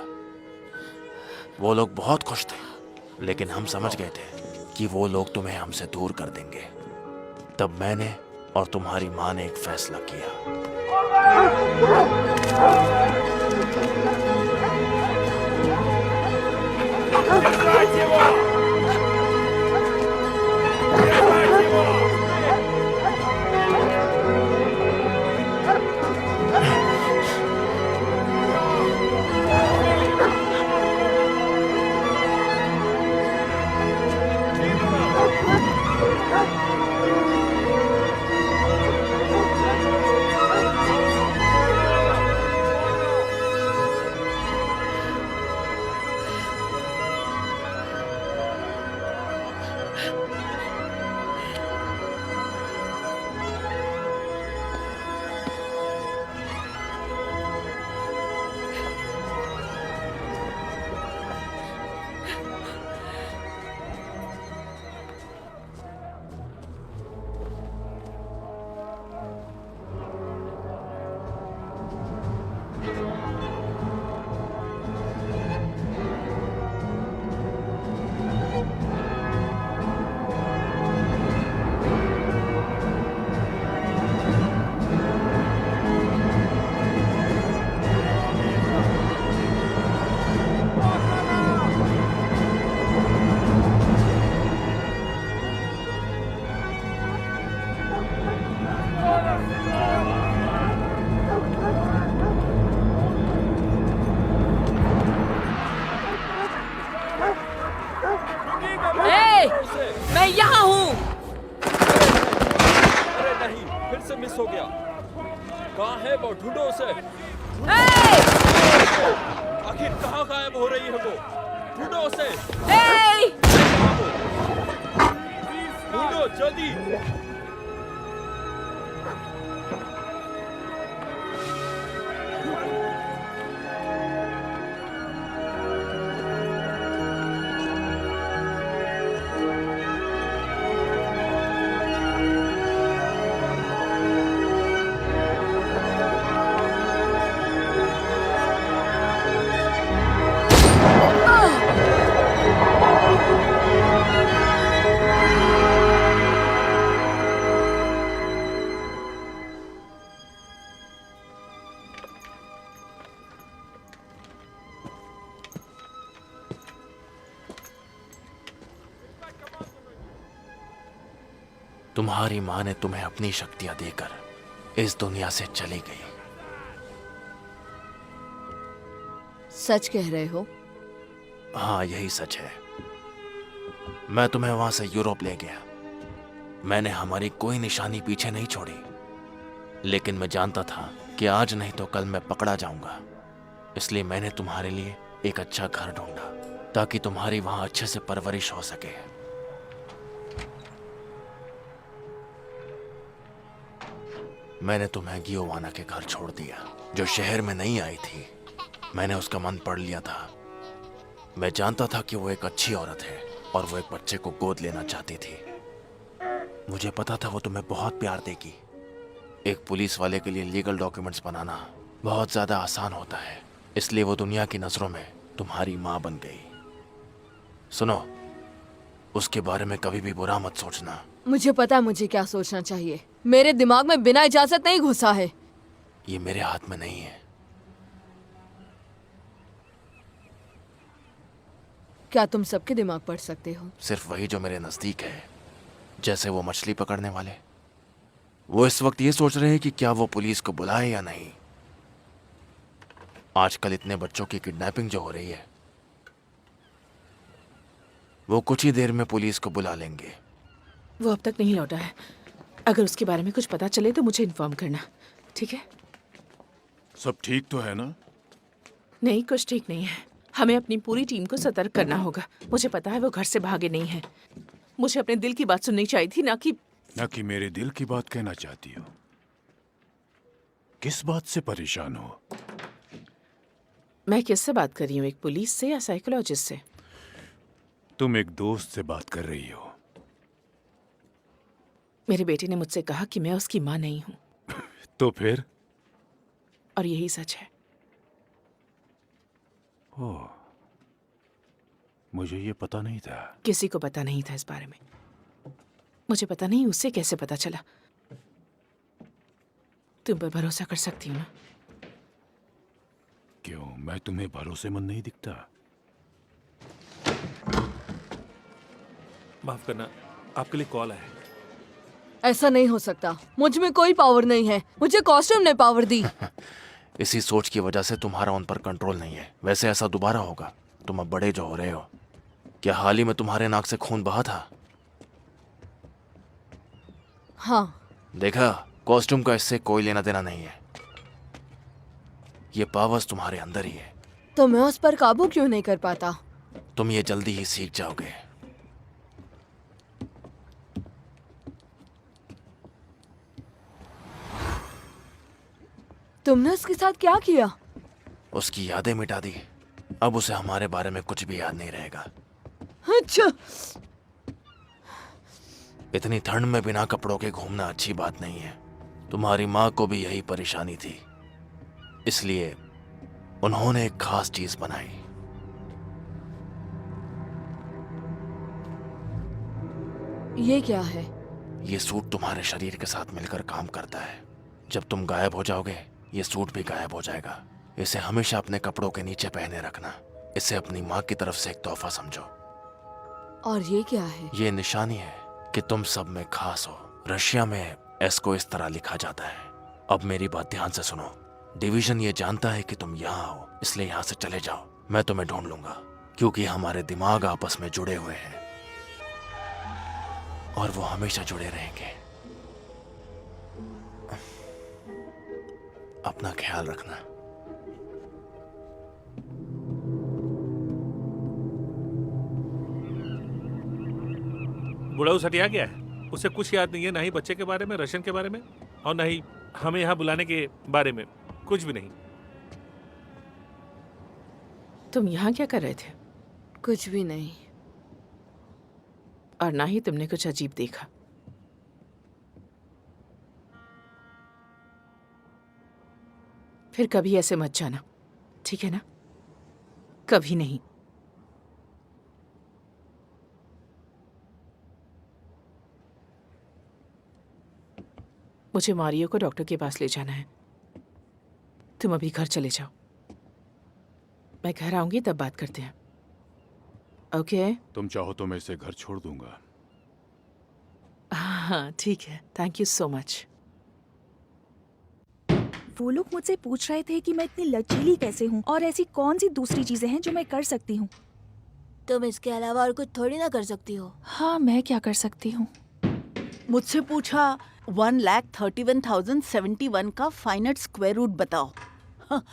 वो लोग बहुत खुश थे, लेकिन हम समझ गए थे कि वो लोग तुम्हें हमसे दूर कर देंगे। तब मैंने और तुम्हारी माँ ने एक फैसला किया। मैं यहाँ हूँ। अरे नहीं, फिर से मिस हो गया। कहाँ है वो? ढूंढो उसे। आखिर कहाँ गायब हो रही है वो? ढूंढो उसे। ढूंढो जल्दी। तुम्हारी माँ ने तुम्हें अपनी शक्तियां देकर इस दुनिया से चली गई। सच कह रहे हो? हाँ, यही सच है। मैं तुम्हें वहां से यूरोप ले गया। मैंने हमारी कोई निशानी पीछे नहीं छोड़ी, लेकिन मैं जानता था कि आज नहीं तो कल मैं पकड़ा जाऊंगा। इसलिए मैंने तुम्हारे लिए एक अच्छा घर ढूंढा ताकि तुम्हारी वहां अच्छे से परवरिश हो सके। मैंने तुम्हें गियोवाना के घर छोड़ दिया, जो शहर में नहीं आई थी। मैंने उसका मन पढ़ लिया था। मैं जानता था कि वो एक अच्छी औरत है और वो एक बच्चे को गोद लेना चाहती थी। मुझे पता था वो तुम्हें बहुत प्यार देगी। एक पुलिस वाले के लिए लीगल डॉक्यूमेंट्स बनाना बहुत ज्यादा आसान होता है, इसलिए वो दुनिया की नजरों में तुम्हारी माँ बन गई। सुनो, उसके बारे में कभी भी बुरा मत सोचना। मुझे पता है मुझे क्या सोचना चाहिए। मेरे दिमाग में बिना इजाजत नहीं घुसा है। ये मेरे हाथ में नहीं है। क्या तुम सबके दिमाग पढ़ सकते हो? सिर्फ वही जो मेरे नजदीक है। जैसे वो मछली पकड़ने वाले, वो इस वक्त ये सोच रहे हैं कि क्या वो पुलिस को बुलाए या नहीं। आजकल इतने बच्चों की किडनैपिंग जो हो रही है, वो कुछ ही देर में पुलिस को बुला लेंगे। वो अब तक नहीं लौटा है। अगर उसके बारे में कुछ पता चले तो मुझे इन्फॉर्म करना, ठीक है? सब ठीक तो है ना? नहीं, कुछ ठीक नहीं है। हमें अपनी पूरी टीम को सतर्क करना होगा। मुझे पता है वो घर से भागे नहीं है। मुझे अपने दिल की बात सुननी चाहिए थी, ना कि मेरे दिल की बात कहना चाहती हो। किस बात से परेशान हो? मैं किससे बात कर रही हूँ, एक पुलिस से या साइकोलॉजिस्ट से? तुम एक दोस्त से बात कर रही हो। मेरे बेटे ने मुझसे कहा कि मैं उसकी माँ नहीं हूँ। तो फिर? और यही सच है। ओह, मुझे ये पता नहीं था। किसी को पता नहीं था इस बारे में। मुझे पता नहीं उससे कैसे पता चला। तुम पर भरोसा कर सकती हूँ ना? क्यों, मैं तुम्हें भरोसेमंद नहीं दिखता? माफ करना, आपके लिए कॉल है। ऐसा नहीं हो सकता। मुझ में कोई पावर नहीं है। मुझे कॉस्ट्यूम ने पावर दी। इसी सोच की वजह से तुम्हारा उन पर कंट्रोल नहीं है। वैसे ऐसा दोबारा होगा। तुम अब बड़े जो हो रहे हो। क्या हाल ही में तुम्हारे नाक से खून बहा था? हाँ। देखा, कॉस्ट्यूम का इससे कोई लेना देना नहीं है। ये पावर्स तुम्हारे अंदर ही है। तो मैं उस पर काबू क्यों नहीं कर पाता? तुम ये जल्दी ही सीख जाओगे। तुमने उसके साथ क्या किया? उसकी यादें मिटा दी। अब उसे हमारे बारे में कुछ भी याद नहीं रहेगा। अच्छा। इतनी ठंड में बिना कपड़ों के घूमना अच्छी बात नहीं है। तुम्हारी माँ को भी यही परेशानी थी, इसलिए उन्होंने एक खास चीज बनाई। ये क्या है? ये सूट तुम्हारे शरीर के साथ मिलकर काम करता है। जब तुम गायब हो जाओगे, ये सूट भी गायब हो जाएगा। इसे हमेशा अपने कपड़ों के नीचे पहने रखना। इसे अपनी माँ की तरफ से एक तोहफा समझो। और ये क्या है? ये निशानी है कि तुम सब में खास हो। रशिया में एस को इस तरह लिखा जाता है। अब मेरी बात ध्यान से सुनो। डिवीजन ये जानता है कि तुम यहाँ हो, इसलिए यहाँ से चले जाओ। मैं तुम्हें ढूंढ लूंगा, क्योंकि हमारे दिमाग आपस में जुड़े हुए हैं और वो हमेशा जुड़े रहेंगे। अपना ख्याल रखना। बुढ़ाऊ सटिया गया है। उसे कुछ याद नहीं है, ना ही बच्चे के बारे में, रशियन के बारे में, और ना ही हमें यहाँ बुलाने के बारे में। कुछ भी नहीं। तुम यहाँ क्या कर रहे थे? कुछ भी नहीं। और ना ही तुमने कुछ अजीब देखा। फिर कभी ऐसे मत जाना, ठीक है ना? कभी नहीं। मुझे मारियो को डॉक्टर के पास ले जाना है। तुम अभी घर चले जाओ। मैं घर आऊंगी तब बात करते हैं, ओके? तुम चाहो तो मैं इसे घर छोड़ दूंगा। हाँ ठीक है, थैंक यू सो मच। वो लोग मुझसे पूछ रहे थे कि मैं इतनी लचीली कैसे हूँ और ऐसी कौन सी दूसरी चीजें हैं जो मैं कर सकती हूँ। तुम इसके अलावा और कुछ थोड़ी ना कर सकती हो। हाँ, मैं क्या कर सकती हूँ? मुझसे पूछा 1,31,071 का फाइनट स्क्वायर रूट बताओ। हाँ,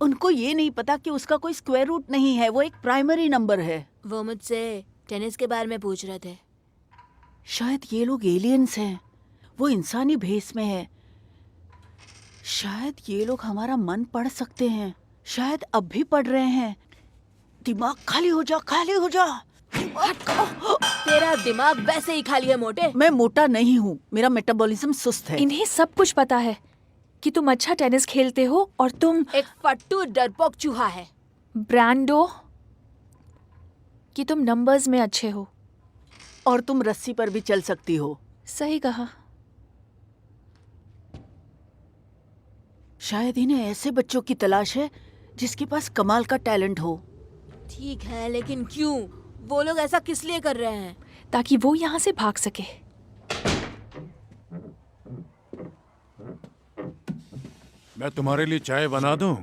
उनको ये नहीं पता कि उसका कोई स्क्वायर रूट नहीं है, वो एक प्राइमरी नंबर है। वो मुझसे टेनिस के बारे में पूछ रहे थे। शायद ये लोग एलियंस हैं। वो इंसानी भेस में है। शायद ये लोग हमारा मन पढ़ सकते हैं। शायद अब भी पढ़ रहे हैं। दिमाग खाली हो जा, खाली हो जा। तेरा दिमाग वैसे ही खाली है मोटे। मैं मोटा नहीं हूँ, मेरा मेटाबॉलिज्म सुस्त है। इन्हें सब कुछ पता है कि तुम अच्छा टेनिस खेलते हो और तुम एक फट्टू डरपोक चूहा है। ब्रांडो, कि तुम नंबर्स में अच्छे हो। और तुम रस्सी पर भी चल सकती हो। सही कहा। शायद इन्हें ऐसे बच्चों की तलाश है जिसके पास कमाल का टैलेंट हो। ठीक है, लेकिन क्यों? वो लोग ऐसा किस लिए कर रहे हैं? ताकि वो यहाँ से भाग सके। मैं तुम्हारे लिए चाय बना दूं?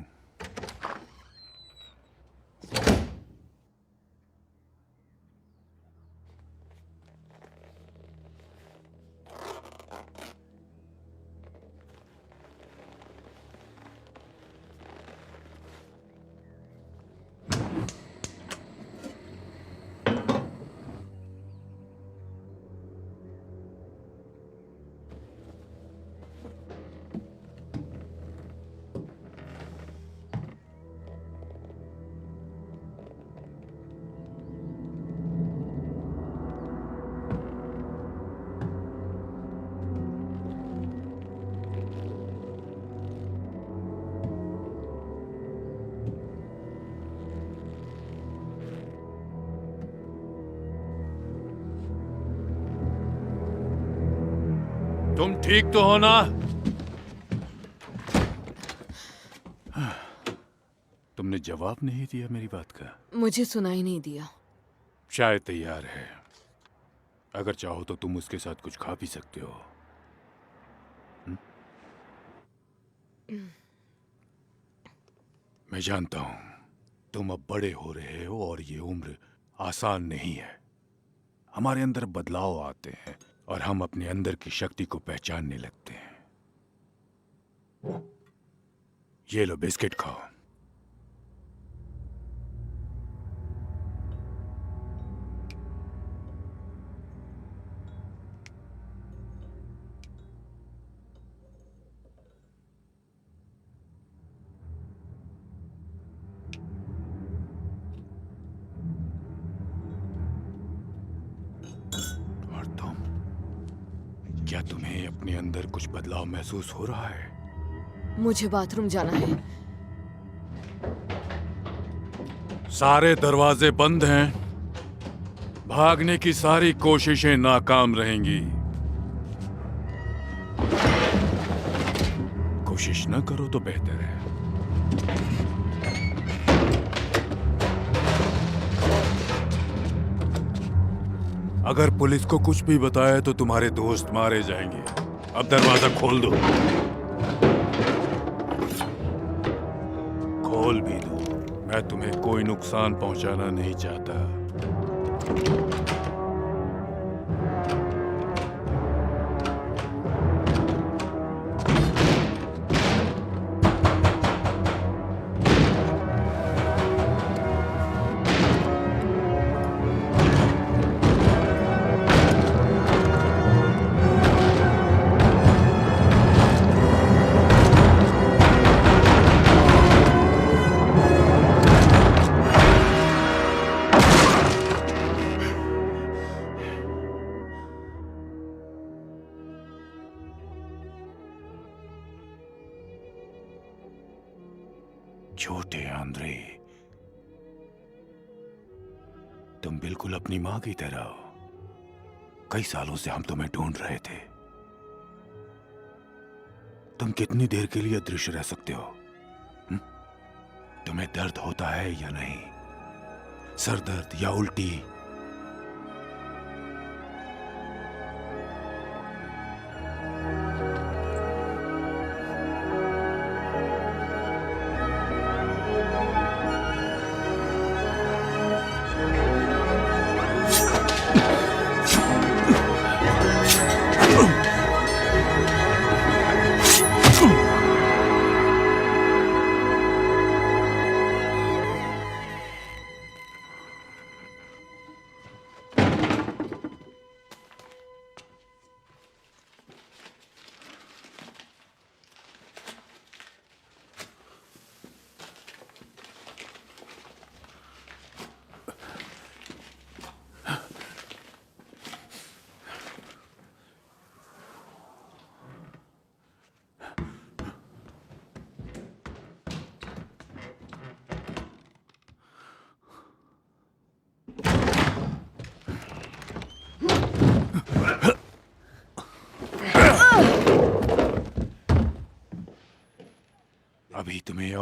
तुम ठीक तो हो ना? तुमने जवाब नहीं दिया मेरी बात का। मुझे सुनाई नहीं दिया। चाय तैयार है, अगर चाहो तो तुम उसके साथ कुछ खा भी सकते हो। मैं जानता हूं तुम अब बड़े हो रहे हो और ये उम्र आसान नहीं है। हमारे अंदर बदलाव आते हैं और हम अपने अंदर की शक्ति को पहचानने लगते हैं। ये लो बिस्किट खाओ। क्या तुम्हें अपने अंदर कुछ बदलाव महसूस हो रहा है? मुझे बाथरूम जाना है। सारे दरवाजे बंद हैं। भागने की सारी कोशिशें नाकाम रहेंगी। कोशिश न करो तो बेहतर है। अगर पुलिस को कुछ भी बताया तो तुम्हारे दोस्त मारे जाएंगे। अब दरवाजा खोल दो। खोल भी दो। मैं तुम्हें कोई नुकसान पहुंचाना नहीं चाहता। छोटे आंद्रे, तुम बिल्कुल अपनी माँ की तरह हो। कई सालों से हम तुम्हें ढूंढ रहे थे। तुम कितनी देर के लिए अदृश्य रह सकते हो? तुम्हें दर्द होता है या नहीं? सर दर्द या उल्टी?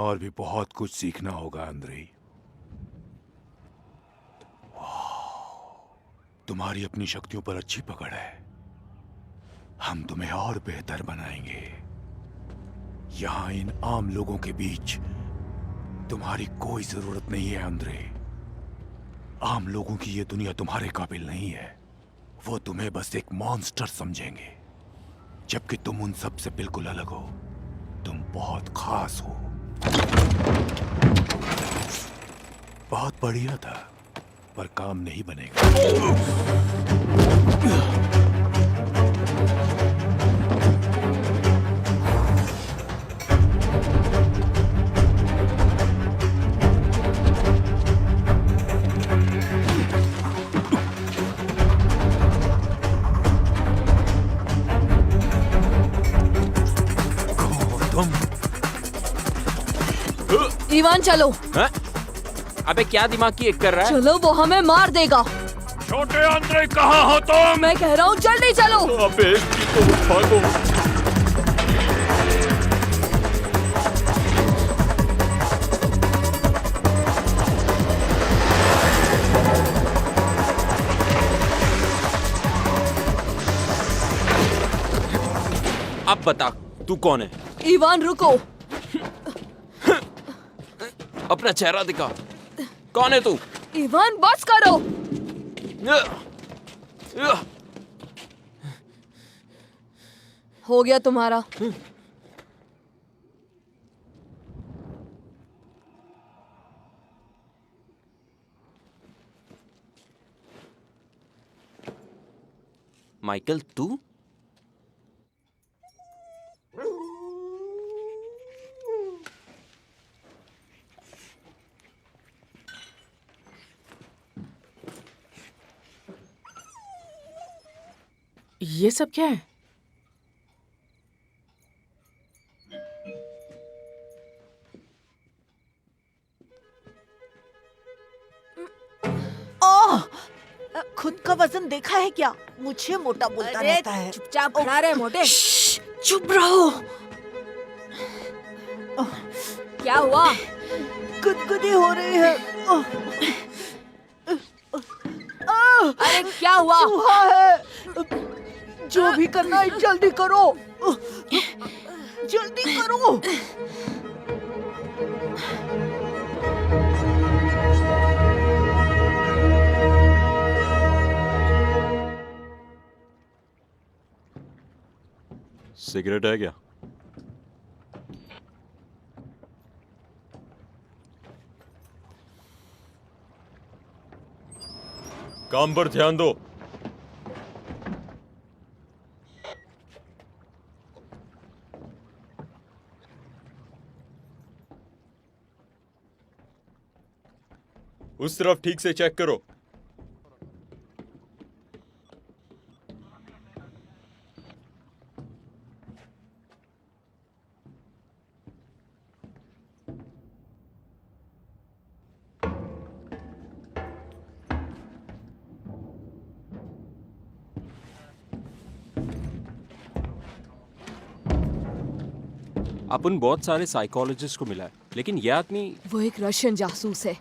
और भी बहुत कुछ सीखना होगा अंद्रेई। तुम्हारी अपनी शक्तियों पर अच्छी पकड़ है। हम तुम्हें और बेहतर बनाएंगे। यहां इन आम लोगों के बीच तुम्हारी कोई जरूरत नहीं है अंद्रे। आम लोगों की ये दुनिया तुम्हारे काबिल नहीं है। वो तुम्हें बस एक मॉन्स्टर समझेंगे, जबकि तुम उन सब से बिल्कुल अलग हो। तुम बहुत खास हो। बहुत बढ़िया था, पर काम नहीं बनेगा। इवान चलो। हाँ? अबे क्या दिमाग की एक कर रहा है? चलो, वो हमें मार देगा। छोटे अंद्रे कहाँ हो तुम? मैं कह रहा हूँ जल्दी चलो। अबे तो भागो। अब बता तू कौन है? इवान रुको। अपना चेहरा दिखा। कौन है तू? इवान बस करो। हो गया तुम्हारा। माइकल तू? ये सब क्या है? ओह, खुद का वजन देखा है क्या? मुझे मोटा बोलता रहता है। चुपचाप खड़ा रहे मोटे। चुप रहो। क्या हुआ? गुदगुदी हो रही है। अरे क्या हुआ? चूहा है। जो भी करना है जल्दी करो। जल्दी करो। सिगरेट है क्या? काम पर ध्यान दो। उस तरफ ठीक से चेक करो। अपन बहुत सारे साइकोलॉजिस्ट को मिला है, लेकिन ये आदमी वो एक रशियन जासूस है।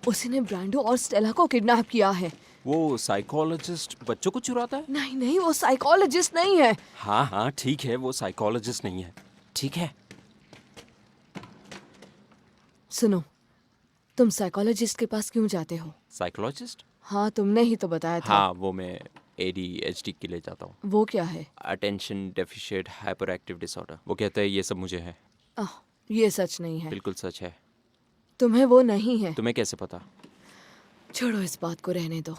उसने ब्रांडो और स्टेला को किडनैप किया है। वो साइकोलॉजिस्ट बच्चों को चुराता है? नहीं नहीं, वो साइकोलॉजिस्ट नहीं है। हाँ हाँ ठीक है, वो साइकोलॉजिस्ट नहीं है। ठीक है। सुनो, तुम साइकोलॉजिस्ट के पास क्यों जाते हो? साइकोलॉजिस्ट? हाँ, तुमने ही तो बताया था। हाँ, वो मैं ADHD के लिए जाता हूँ। वो क्या है? Attention deficit hyper active disorder. वो कहते हैं ये सब मुझे है। ये सच नहीं है। बिल्कुल सच है। तुम्हें वो नहीं है। तुम्हें कैसे पता? छोड़ो, इस बात को रहने दो।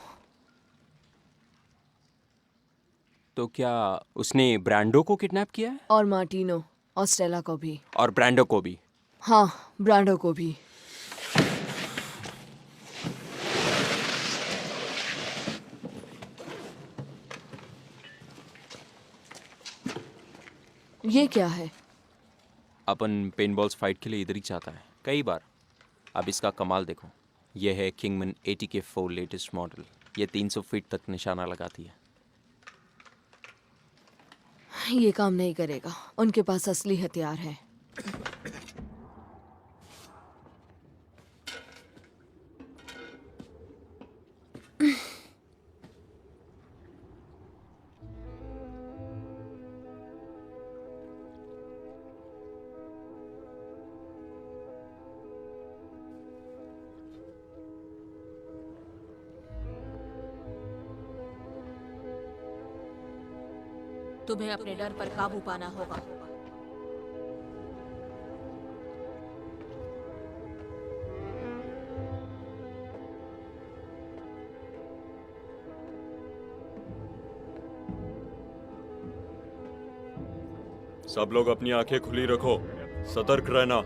तो क्या उसने ब्रांडो को किडनैप किया है? और मार्टिनो और स्टेला को भी। और ब्रांडो को भी? हाँ, ब्रांडो को भी। ये क्या है? अपन पेनबॉल्स फाइट के लिए इधर ही चाहता है कई बार। अब इसका कमाल देखो। यह है किंगमैन ATK4 लेटेस्ट मॉडल। ये 300 फीट तक निशाना लगाती है। ये काम नहीं करेगा। उनके पास असली हथियार है। तुम्हें अपने डर पर काबू पाना होगा। सब लोग अपनी आंखें खुली रखो, सतर्क रहना।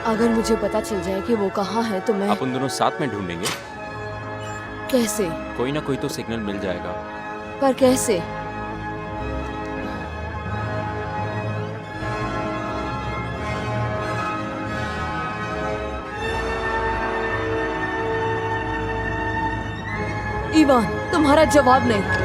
अगर मुझे पता चल जाए कि वो कहाँ है तो मैं अपन दोनों साथ में ढूंढेंगे। कैसे? कोई ना कोई तो सिग्नल मिल जाएगा। पर कैसे? इवान, तुम्हारा जवाब नहीं।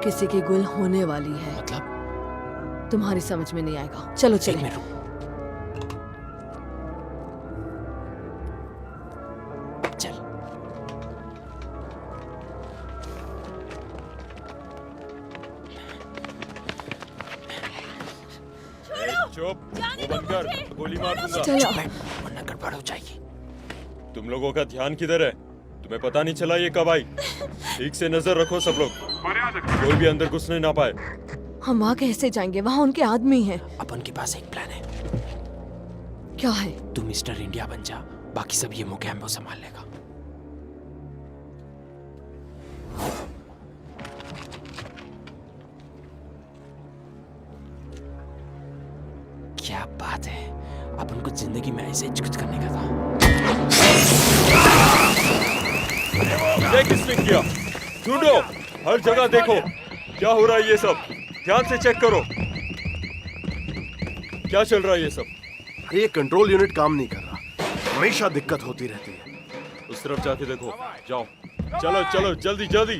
किसी की गुल होने वाली है। मतलब? तुम्हारी समझ में नहीं आएगा। चलो चलें। चल। चुप, वो बंद कर, गोली मार दूंगा। चलो। वरना गड़बड़ हो जाएगी। तुम लोगों का ध्यान किधर है? तुम्हें पता नहीं चला ये कब आई? ठीक से नजर रखो सब लोग, कोई भी अंदर घुसने ना पाए। हम वहाँ कैसे जाएंगे? वहाँ उनके आदमी हैं। अपन के पास एक प्लान है। क्या है? तू मिस्टर इंडिया बन जा, बाकी सब ये मोगैम्बो संभाल लेगा। क्या बात है, अपन को जिंदगी में ऐसे कुछ करने का था। ये किसने किया? ढूंढो, हर जगह देखो क्या हो रहा है। ये सब ध्यान से चेक करो, क्या चल रहा है ये सब। अरे ये कंट्रोल यूनिट काम नहीं कर रहा, हमेशा दिक्कत होती रहती है। उस तरफ जाके देखो, जाओ। चलो चलो जल्दी जल्दी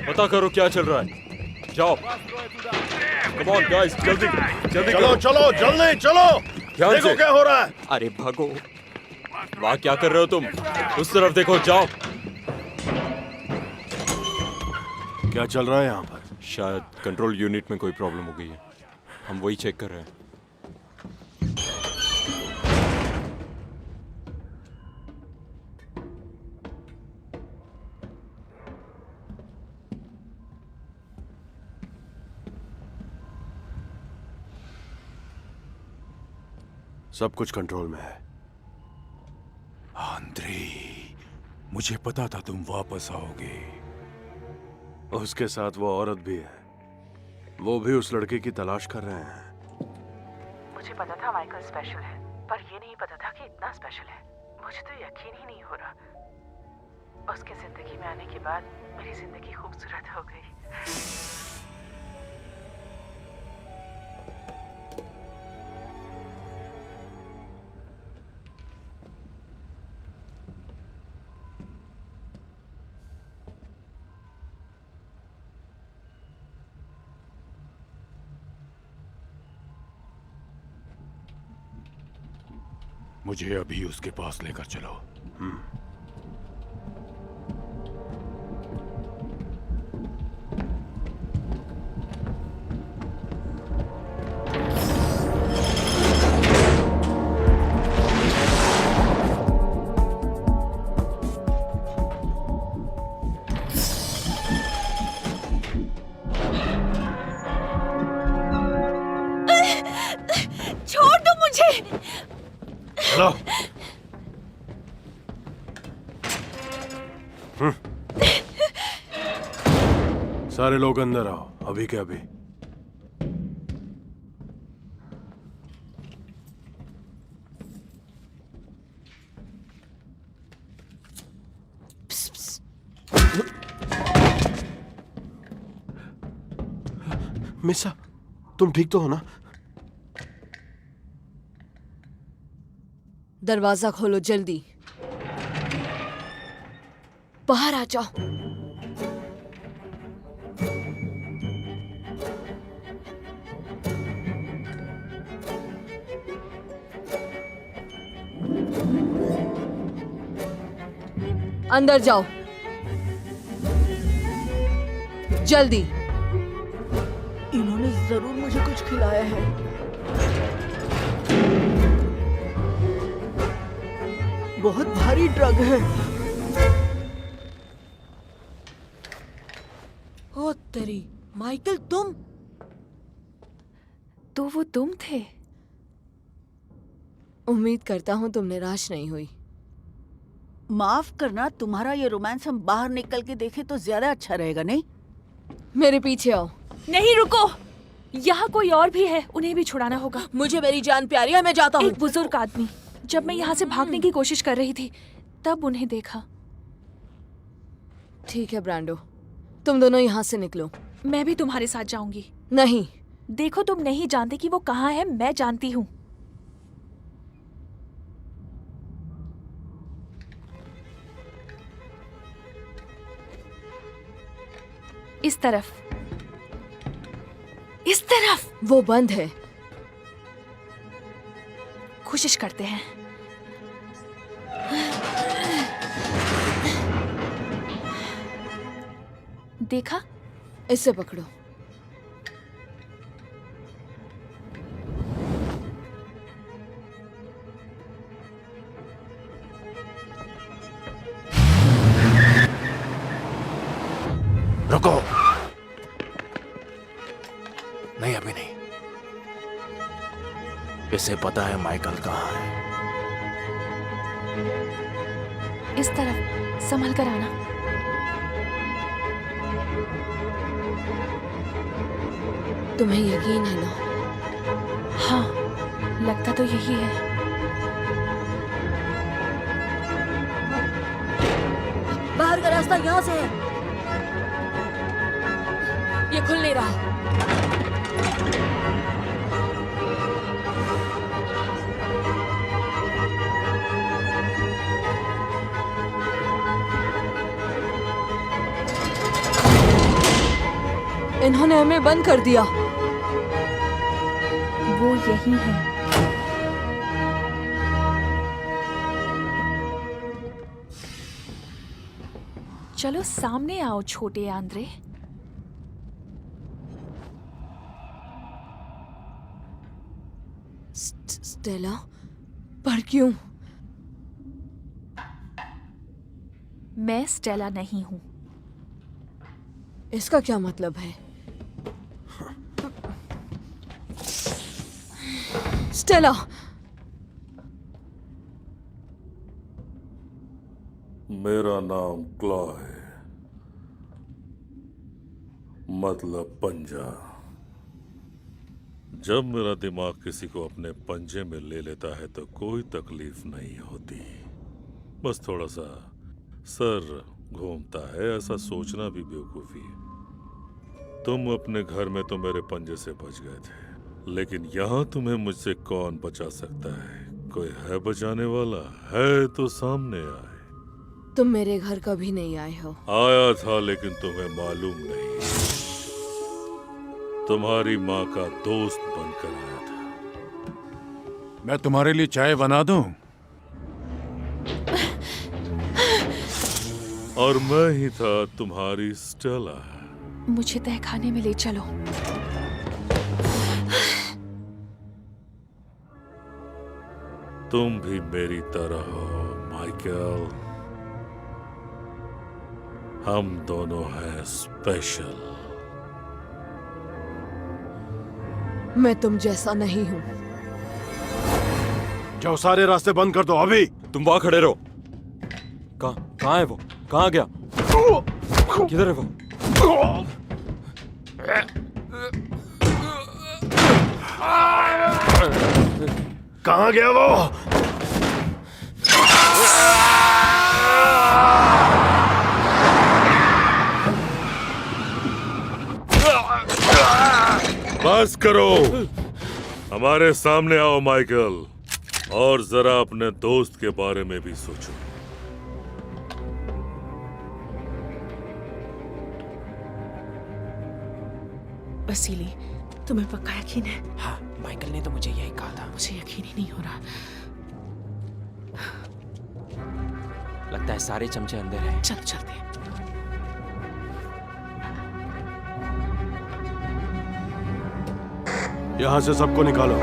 पता करो क्या चल रहा है। जाओ, कम ऑन गाइस, जल्दी जल्दी चलो चलो जल्दी चलो, ध्यान देखो से क्या हो रहा है। अरे भागो। वहाँ क्या कर रहे हो तुम? उस तरफ देखो, जाओ। क्या चल रहा है यहाँ पर? शायद कंट्रोल यूनिट में कोई प्रॉब्लम हो गई है, हम वही चेक कर रहे हैं। सब कुछ कंट्रोल में है। आंद्रे, मुझे पता था तुम वापस आओगे। उसके साथ वो औरत भी है, वो भी उस लड़के की तलाश कर रहे हैं। मुझे पता था माइकल स्पेशल है, पर ये नहीं पता था कि इतना स्पेशल है। मुझे तो यकीन ही नहीं हो रहा। उसके जिंदगी में आने के बाद मेरी जिंदगी खूबसूरत हो गई। मुझे अभी उसके पास लेकर चलो। लो। सारे लोग अंदर आओ, अभी के अभी। मिसा, तुम ठीक तो हो ना? दरवाजा खोलो जल्दी। बाहर आ जाओ। अंदर जाओ जल्दी। इन्होंने जरूर मुझे कुछ खिलाया है। बहुत भारी ड्रग है। ओ तेरी, माइकल तुम? तो वो तुम थे? उम्मीद करता हूँ तुम निराश नहीं हुई। माफ करना, तुम्हारा ये रोमांस हम बाहर निकल के देखें तो ज्यादा अच्छा रहेगा, नहीं? मेरे पीछे आओ। नहीं, रुको। यहाँ कोई और भी है, उन्हें भी छुड़ाना होगा। मुझे मेरी जान प्यारी है, मैं जाता हूँ। एक बुजुर्ग आदमी, जब मैं यहाँ से भागने की कोशिश कर रही थी तब उन्हें देखा। ठीक है ब्रांडो, तुम दोनों यहाँ से निकलो। मैं भी तुम्हारे साथ जाऊंगी। नहीं। देखो, तुम नहीं जानते कि वो कहाँ है, मैं जानती हूँ। इस तरफ, इस तरफ। वो बंद है। कोशिश करते हैं। देखा? इसे पकड़ो। रुको। नहीं, अभी नहीं। इसे पता है माइकल कहाँ है। इस तरफ, संभल कर आना। तुम्हें यकीन है ना? हाँ, लगता तो यही है। बाहर का रास्ता यहाँ से है। ये खुल नहीं रहा। इन्होंने हमें बंद कर दिया। वो यही है। चलो सामने आओ छोटे आंद्रे। स्टेला, पर क्यों? मैं स्टेला नहीं हूं। इसका क्या मतलब है? स्टेला! मेरा नाम क्लॉ है, मतलब पंजा। जब मेरा दिमाग किसी को अपने पंजे में ले लेता है तो कोई तकलीफ नहीं होती, बस थोड़ा सा सर घूमता है। ऐसा सोचना भी बेवकूफी है। तुम अपने घर में तो मेरे पंजे से बच गए थे, लेकिन यहाँ तुम्हें मुझसे कौन बचा सकता है? कोई है बचाने वाला? है तो सामने आए। तुम मेरे घर कभी नहीं आए हो। आया था, लेकिन तुम्हें मालूम नहीं। तुम्हारी माँ का दोस्त बनकर आया था। मैं तुम्हारे लिए चाय बना दूं? और मैं ही था तुम्हारी स्टेला। मुझे तहखाने में ले चलो। तुम भी मेरी तरह हो माइकल। हम दोनों हैं स्पेशल। मैं तुम जैसा नहीं हूं। जाओ, सारे रास्ते बंद कर दो अभी। तुम वहां खड़े रहो। कहाँ है वो? कहाँ गया? किधर है वो? कहाँ गया वो? बस करो, हमारे सामने आओ माइकल, और जरा अपने दोस्त के बारे में भी सोचो। वसीली, तुम्हें पक्का यकीन है? हाँ, माइकल ने तो मुझे यही कहा था। मुझे यकीन ही नहीं हो रहा। लगता है सारे चमचे अंदर हैं। चलो चलते हैं। यहां से सबको निकालो।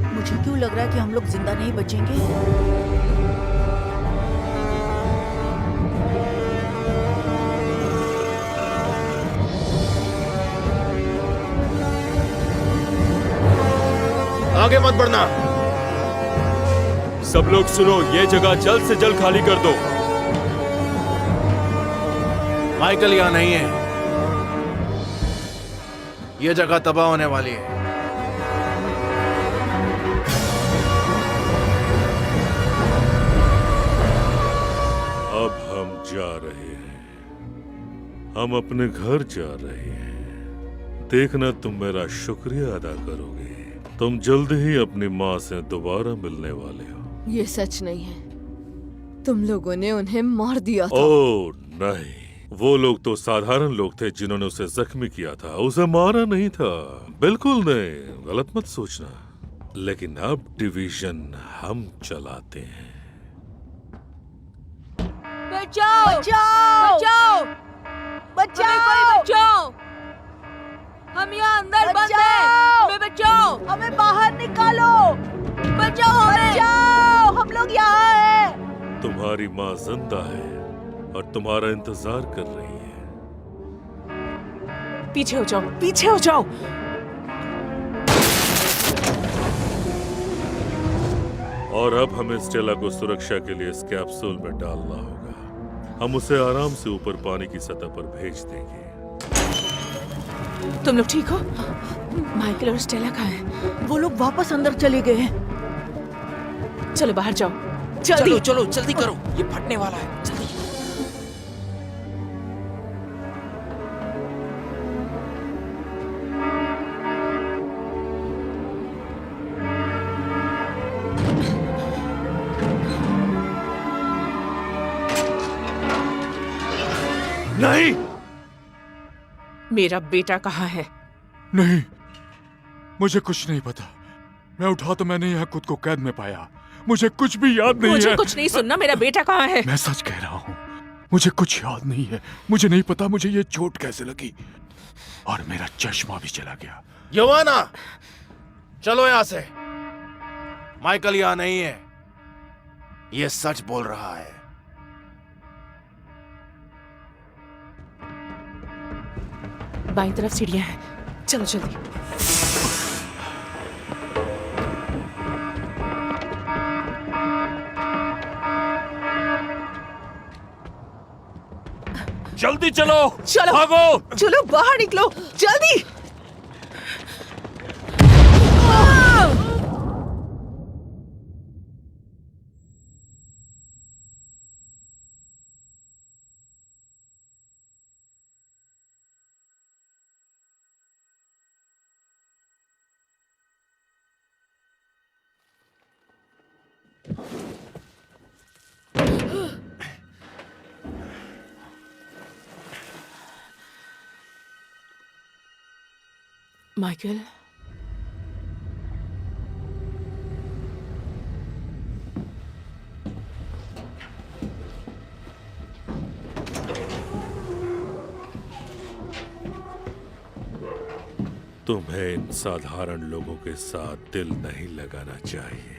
मुझे क्यों लग रहा है कि हम लोग जिंदा नहीं बचेंगे? आगे मत बढ़ना। सब लोग सुनो, ये जगह जल्द से जल्द खाली कर दो। माइकल यहाँ नहीं है। ये जगह तबाह होने वाली है। अब हम जा रहे हैं, हम अपने घर जा रहे हैं। देखना तुम मेरा शुक्रिया अदा करोगे। तुम जल्द ही अपनी माँ से दोबारा मिलने वाले हो। ये सच नहीं है, तुम लोगों ने उन्हें मार दिया था। ओह नहीं, वो लोग तो साधारण लोग थे जिन्होंने उसे जख्मी किया था, उसे मारा नहीं था। बिल्कुल नहीं, गलत मत सोचना। लेकिन अब डिवीजन हम चलाते हैं। बचाओ! बचाओ! बचाओ! बचाओ! हमें कोई बचाओ! हम यहाँ अंदर बंद हैं। हमें बचाओ! हमें बाहर निकालो! बचाओ हमें! बचाओ! हम लोग यहाँ हैं। तुम्हारी माँ जिंदा है और तुम्हारा इंतजार कर रही है। पीछे हो जाओ, पीछे हो जाओ। और अब हमें स्टेला को सुरक्षा के लिए इस कैप्सूल में डालना होगा। हम उसे आराम से ऊपर पानी की सतह पर भेज देंगे। तुम लोग ठीक हो? माइकल और स्टेला कहाँ हैं? वो लोग वापस अंदर चले गए हैं। चलो बाहर जाओ, चलो जल्दी। चलो जल्दी करो, ये फटने वाला है। जल्दी। नहीं, मेरा बेटा कहाँ है? नहीं, मुझे कुछ नहीं पता। मैं उठा तो मैंने यहाँ खुद को कैद में पाया। मुझे कुछ भी याद नहीं मुझे है। कुछ नहीं सुनना। मेरा बेटा कहाँ है? मैं सच कह रहा हूँ, मुझे कुछ याद नहीं है। मुझे नहीं पता मुझे ये चोट कैसे लगी, और मेरा चश्मा भी चला गया। योवाना, चलो यहां से। माइकल यहाँ नहीं है, ये सच बोल रहा है। बाईं तरफ सीढ़ियां हैं, चलो जल्दी। जल्दी चलो, चलो भागो। चलो, बाहर निकलो जल्दी। माइकल, तुम्हें इन साधारण लोगों के साथ दिल नहीं लगाना चाहिए।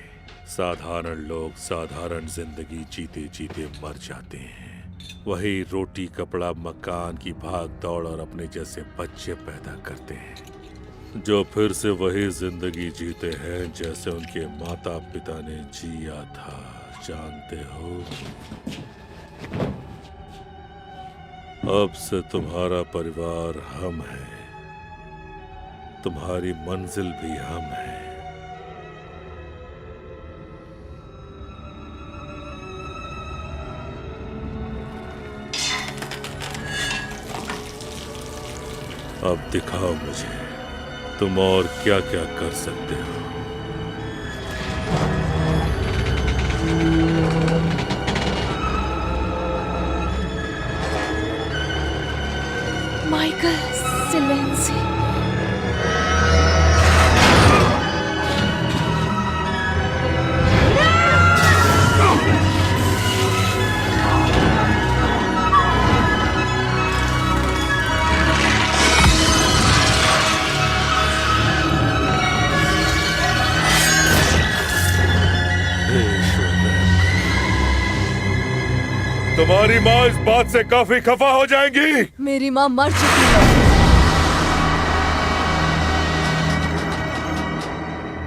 साधारण लोग साधारण जिंदगी जीते जीते मर जाते हैं। वही रोटी कपड़ा मकान की भाग दौड़ और अपने जैसे बच्चे पैदा करते हैं, जो फिर से वही जिंदगी जीते हैं जैसे उनके माता पिता ने जिया था। जानते हो, अब से तुम्हारा परिवार हम हैं, तुम्हारी मंजिल भी हम हैं। अब दिखाओ मुझे तुम और क्या क्या कर सकते हो। माइकल सिलेंसी। तुम्हारी माँ इस बात से काफी खफा हो जाएंगी। मेरी माँ मर चुकी है।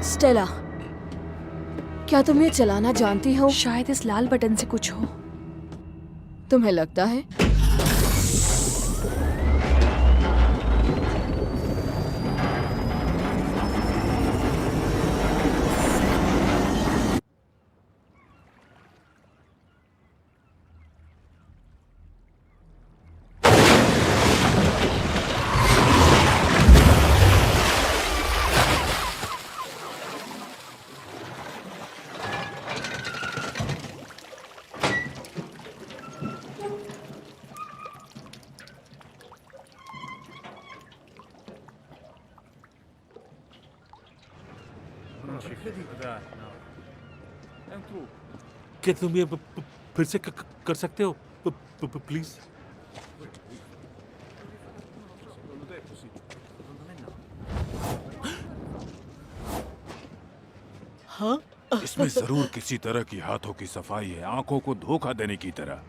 स्टेला, क्या तुम ये चलाना जानती हो? शायद इस लाल बटन से कुछ हो। तुम्हें लगता है? क्या तुम ये फिर से कर सकते हो प्लीज? हाँ? इसमें जरूर किसी तरह की हाथों की सफाई है, आंखों को धोखा देने की तरह।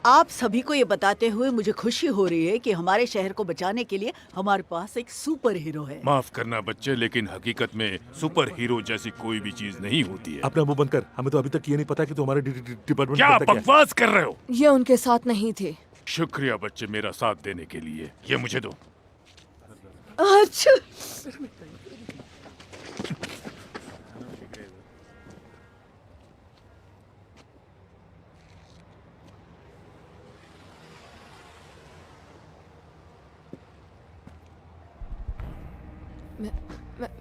आप सभी को ये बताते हुए मुझे खुशी हो रही है कि हमारे शहर को बचाने के लिए हमारे पास एक सुपर हीरो है। माफ करना बच्चे, लेकिन हकीकत में सुपर हीरो जैसी कोई भी चीज नहीं होती है। अपना मुंह बंद कर, हमें तो अभी तक ये नहीं पता कि तू हमारे डिपार्टमेंट क्या बकवास कर रहे हो? ये उनके साथ नहीं थे। शुक्रिया बच्चे मेरा साथ देने के लिए। ये मुझे दो। अच्छा।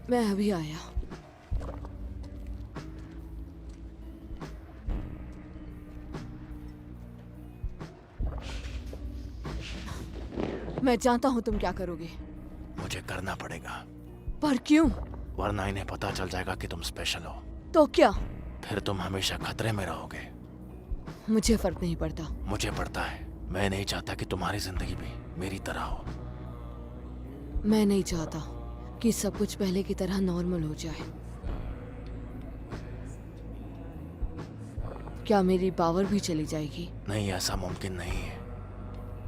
मैं अभी आया। मैं जानता हूँ तुम क्या करोगे। मुझे करना पड़ेगा। पर क्यों? वरना इन्हें पता चल जाएगा कि तुम स्पेशल हो। तो क्या? फिर तुम हमेशा खतरे में रहोगे। मुझे फर्क नहीं पड़ता। मुझे पड़ता है। मैं नहीं चाहता कि तुम्हारी जिंदगी भी मेरी तरह हो। मैं नहीं चाहता कि सब कुछ पहले की तरह नॉर्मल हो जाए। क्या मेरी पावर भी चली जाएगी? नहीं, ऐसा मुमकिन नहीं है।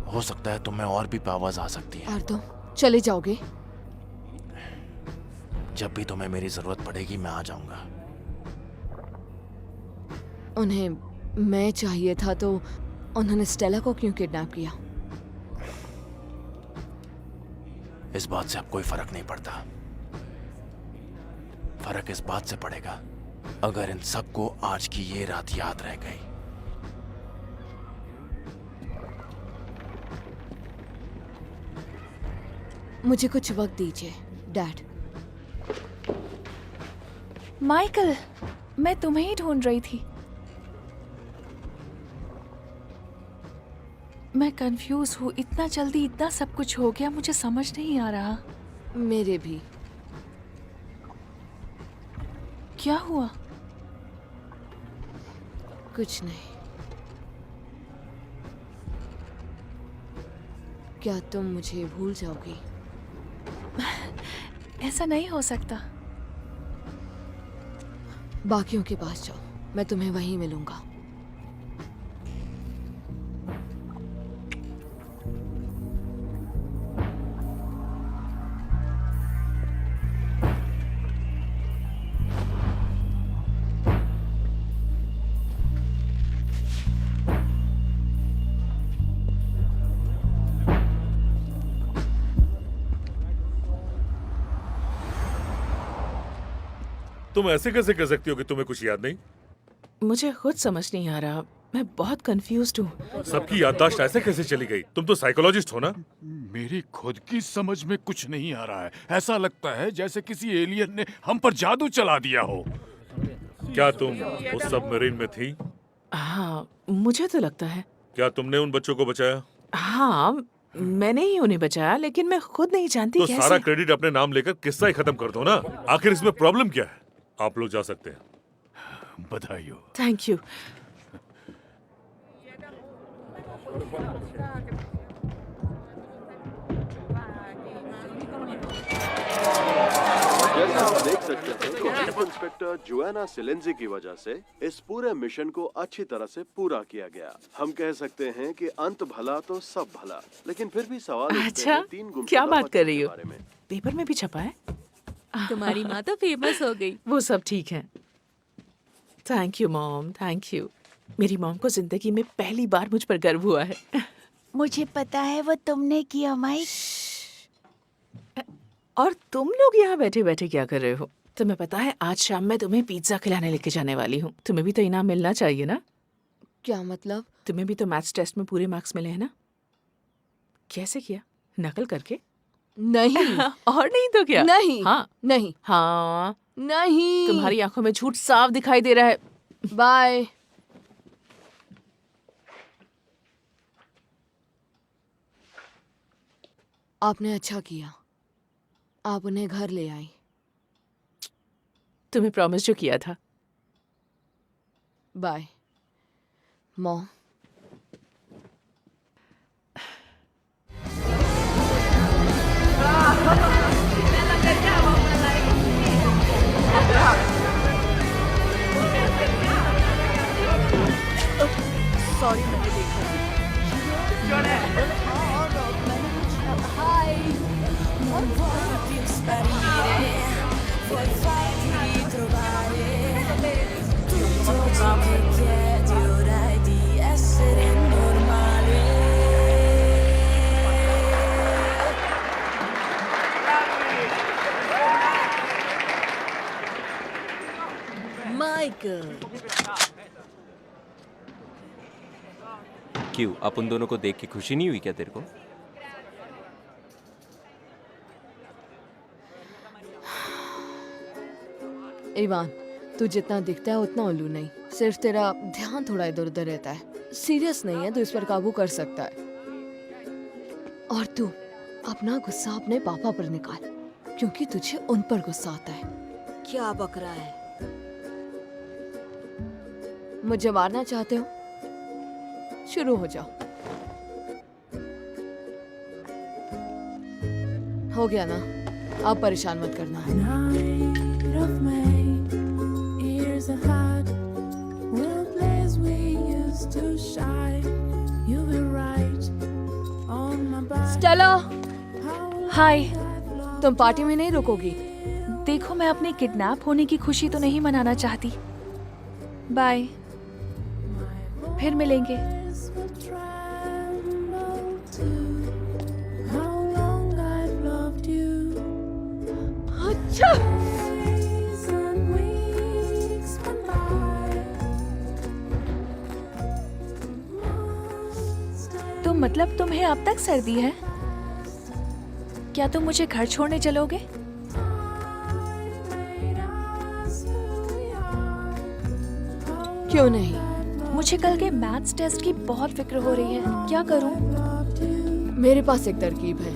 हो सकता है तुम्हें और भी पावर्स आ सकती है। और तुम चले जाओगे? जब भी तुम्हें मेरी जरूरत पड़ेगी मैं आ जाऊंगा। उन्हें मैं चाहिए था तो उन्होंने स्टेला को क्यों किडनैप किया? इस बात से अब कोई फर्क नहीं पड़ता। फर्क इस बात से पड़ेगा अगर इन सबको आज की ये रात याद रह गई। मुझे कुछ वक्त दीजिए, डैड। माइकल, मैं तुम्हें ही ढूंढ रही थी। मैं कंफ्यूज हूँ। इतना जल्दी इतना सब कुछ हो गया, मुझे समझ नहीं आ रहा। मेरे भी। क्या हुआ? कुछ नहीं। क्या तुम मुझे भूल जाओगी? ऐसा नहीं हो सकता। बाकियों के पास जाओ, मैं तुम्हें वहीं मिलूंगा। तुम ऐसे कैसे कह सकती हो कि तुम्हें कुछ याद नहीं? मुझे खुद समझ नहीं आ रहा, मैं बहुत कंफ्यूज्ड हूँ। सबकी याददाश्त ऐसे कैसे चली गई? तुम तो साइकोलॉजिस्ट हो ना? मेरी खुद की समझ में कुछ नहीं आ रहा है। ऐसा लगता है जैसे किसी एलियन ने हम पर जादू चला दिया हो। क्या तुम उस सबमरीन में थी? हाँ, मुझे तो लगता है। क्या तुमने उन बच्चों को बचाया? हाँ, मैंने ही उन्हें बचाया, लेकिन मैं खुद नहीं जानती तो कैसे। सारा क्रेडिट अपने नाम लेकर किस्सा ही खत्म कर दो ना। आखिर इसमें प्रॉब्लम क्या है? आप लोग जा सकते हैं। बधाई हो। Thank you. जैसा आप देख सकते हैं कि चीफ इंस्पेक्टर जोआना सिलेंजी की वजह से इस पूरे मिशन को अच्छी तरह से पूरा किया गया। हम कह सकते हैं कि अंत भला तो सब भला, लेकिन फिर भी सवाल उठते अच्छा, हैं 3 गुमशुदा क्या बात कर बच्चों रही के हो? बारे में। पेपर में भी छपा है? तुम्हारी माँ तो फेमस हो गई। वो सब ठीक है। Thank you mom, thank you. मेरी मॉम को जिंदगी में पहली बार मुझ पर गर्व हुआ है। मुझे पता है वो तुमने किया माइक। और तुम लोग यहाँ बैठे बैठे क्या कर रहे हो? तुम्हें पता है आज शाम मैं तुम्हें पिज्जा खिलाने लेके जाने वाली हूँ। तुम्हें भी तो इनाम मिलना चाहिए ना? क्या मतलब? तुम्हें भी तो मैथ्स टेस्ट में पूरे मार्क्स मिले हैं ना? कैसे किया? नकल करके? नहीं। और नहीं तो क्या? नहीं। हाँ नहीं। हाँ नहीं। तुम्हारी आंखों में झूठ साफ दिखाई दे रहा है। बाय। आपने अच्छा किया, आप उन्हें घर ले आई। तुम्हें प्रॉमिस जो किया था। Bye mom. सॉरी, मैंने देखा Tutto ciò che chiedi ora è di essere normale. Michael. क्यों, आप उन दोनों को देख के खुशी नहीं हुई क्या तेरे को? इवान, तू जितना दिखता है उतना उल्लू नहीं। सिर्फ तेरा ध्यान थोड़ा इधर उधर रहता है। सीरियस नहीं है तो इस पर काबू कर सकता है। और तू अपना गुस्सा अपने पापा पर निकाल, क्योंकि तुझे उन पर गुस्सा आता है। क्या बक रहा है? मुझे मारना चाहते हो? शुरू हो जाओ। हो गया ना? आप परेशान मत करना। Night of May, ears are hot. We'll place we used to shine. You were right on my back. Stella, hi. तुम पार्टी में नहीं रुकोगी? देखो, मैं अपने किडनैप होने की खुशी तो नहीं मनाना चाहती। बाय, फिर मिलेंगे। How long I've loved you. अच्छा। Days and weeks went by. तो मतलब तुम्हें अब तक सर्दी है? क्या तुम मुझे घर छोड़ने चलोगे? क्यों नहीं? मुझे कल के मैथ्स टेस्ट की बहुत फिक्र हो रही है। क्या करूं? मेरे पास एक तरकीब है।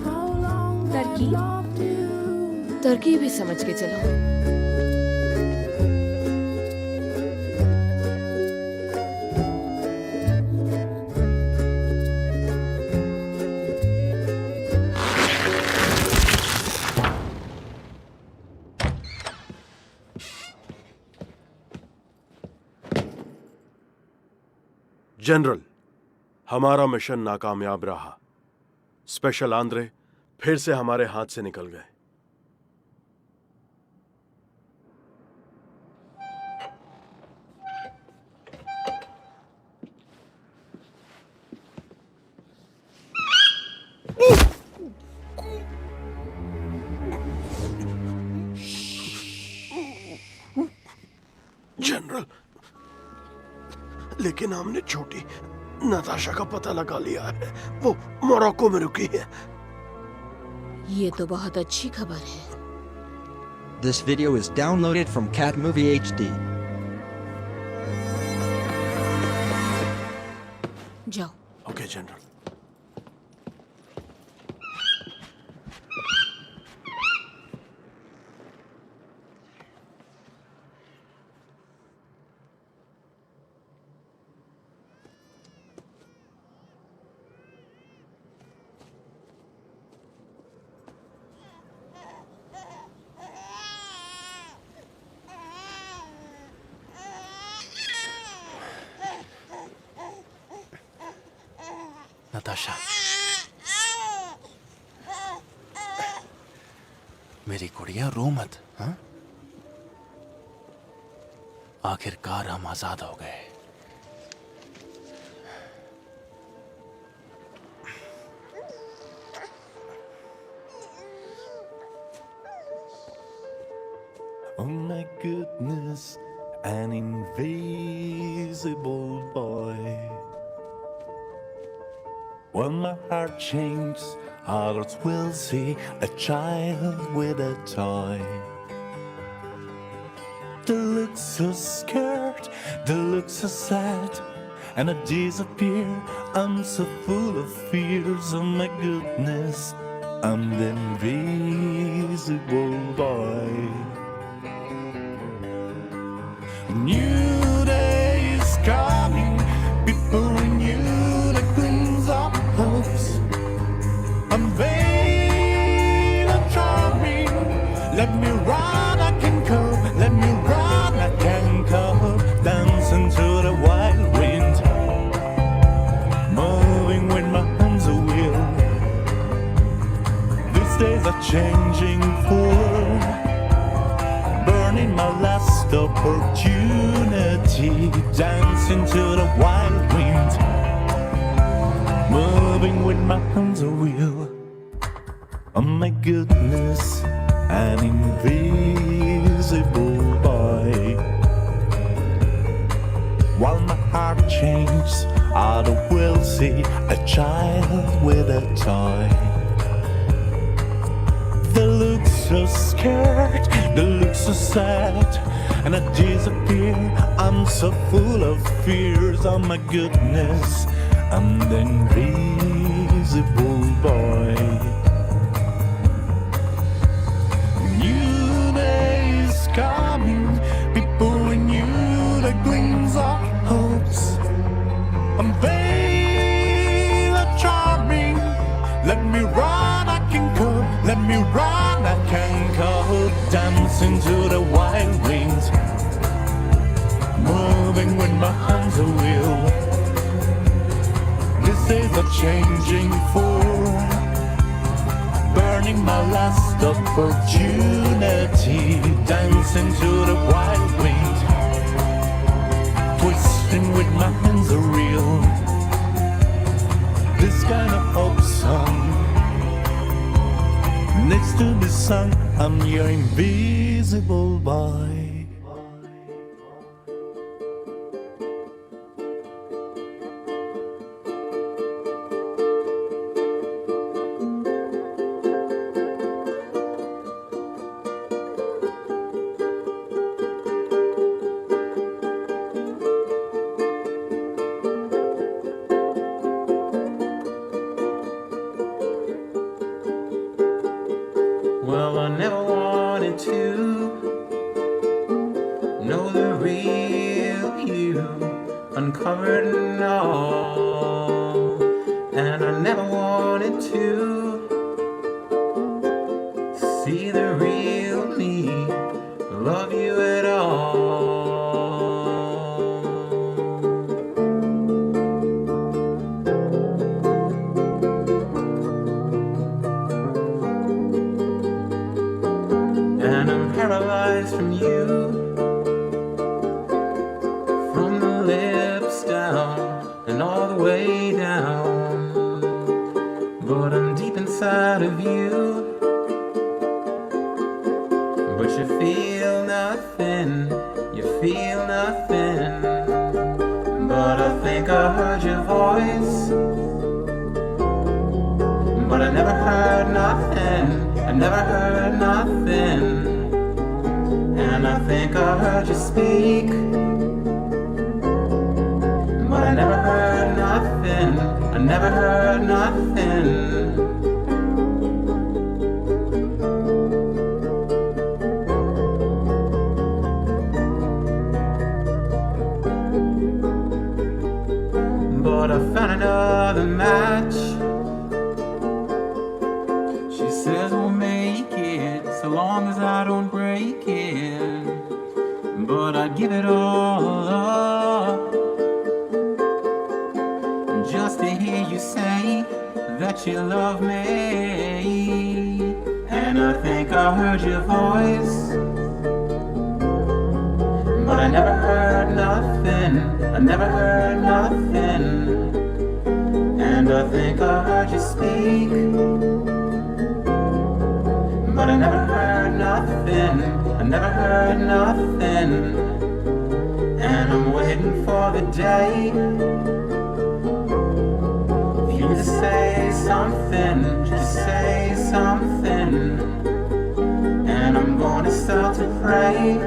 तरकीब? तरकीब ही समझ के चलो। जनरल, हमारा मिशन नाकामयाब रहा। स्पेशल आंद्रे फिर से हमारे हाथ से निकल गए। जनरल, लेकिन हमने छोटी नताशा का पता लगा लिया है। वो मोरक्को में रुकी है। ये तो बहुत अच्छी खबर है। This video is downloaded from Cat Movie HD. जाओ। Okay general. नताशा, मेरी गुड़िया रो मत। हाँ, आखिरकार हम आजाद हो गए। Oh my goodness, an invisible boy. When my heart changes, others will see a child with a toy. They look so scared, they look so sad, and I disappear. I'm so full of fears. Oh my goodness, I'm the invisible boy. New day is coming, people renew the wings of hopes. I'm vain and charming. Let me run, I can cope. Let me run, I can cope. Dancing to the wild wind, moving with my hands a wheel. These days are changing for burning my last opportunity, dancing to the wild wind, moving with my hands a wheel. Oh my goodness, an invisible boy. While my heart changes, I will see a child with a toy. They look so scared, they look so sad, and I disappear. I'm so full of fears. Oh my goodness, I'm the invisible boy. New day is coming, people renew the gleams of hopes. I'm vain and charming. Let me run, I can cope. Let me run, I can cope. Dancing to the wild winds, moving with my hands a wheel. These days are changing for burning my last opportunity, dancing to the wild wind, twisting with my hands a reel. This kind of hope song next to the sun, I'm your invisible boy. Well, I never wanted to know the real you, uncovered and all. And I never wanted to see the real me, love you at all. and all the way down. But I'm deep inside of you. But you feel nothing, you feel nothing. But I think I heard your voice. But I never heard nothing, I never heard nothing. And I think I heard you speak. But I never heard nothing, I never heard nothing. But I found another match. She says we'll make it so long as I don't break it. But I'd give it all up just to hear you say that you love me. And I think I heard your voice. But I never heard nothing, I never heard nothing. And I think I heard you speak. But I never heard nothing, I never heard nothing. And I'm waiting for the day for you to say something, just say something. And I'm gonna start to pray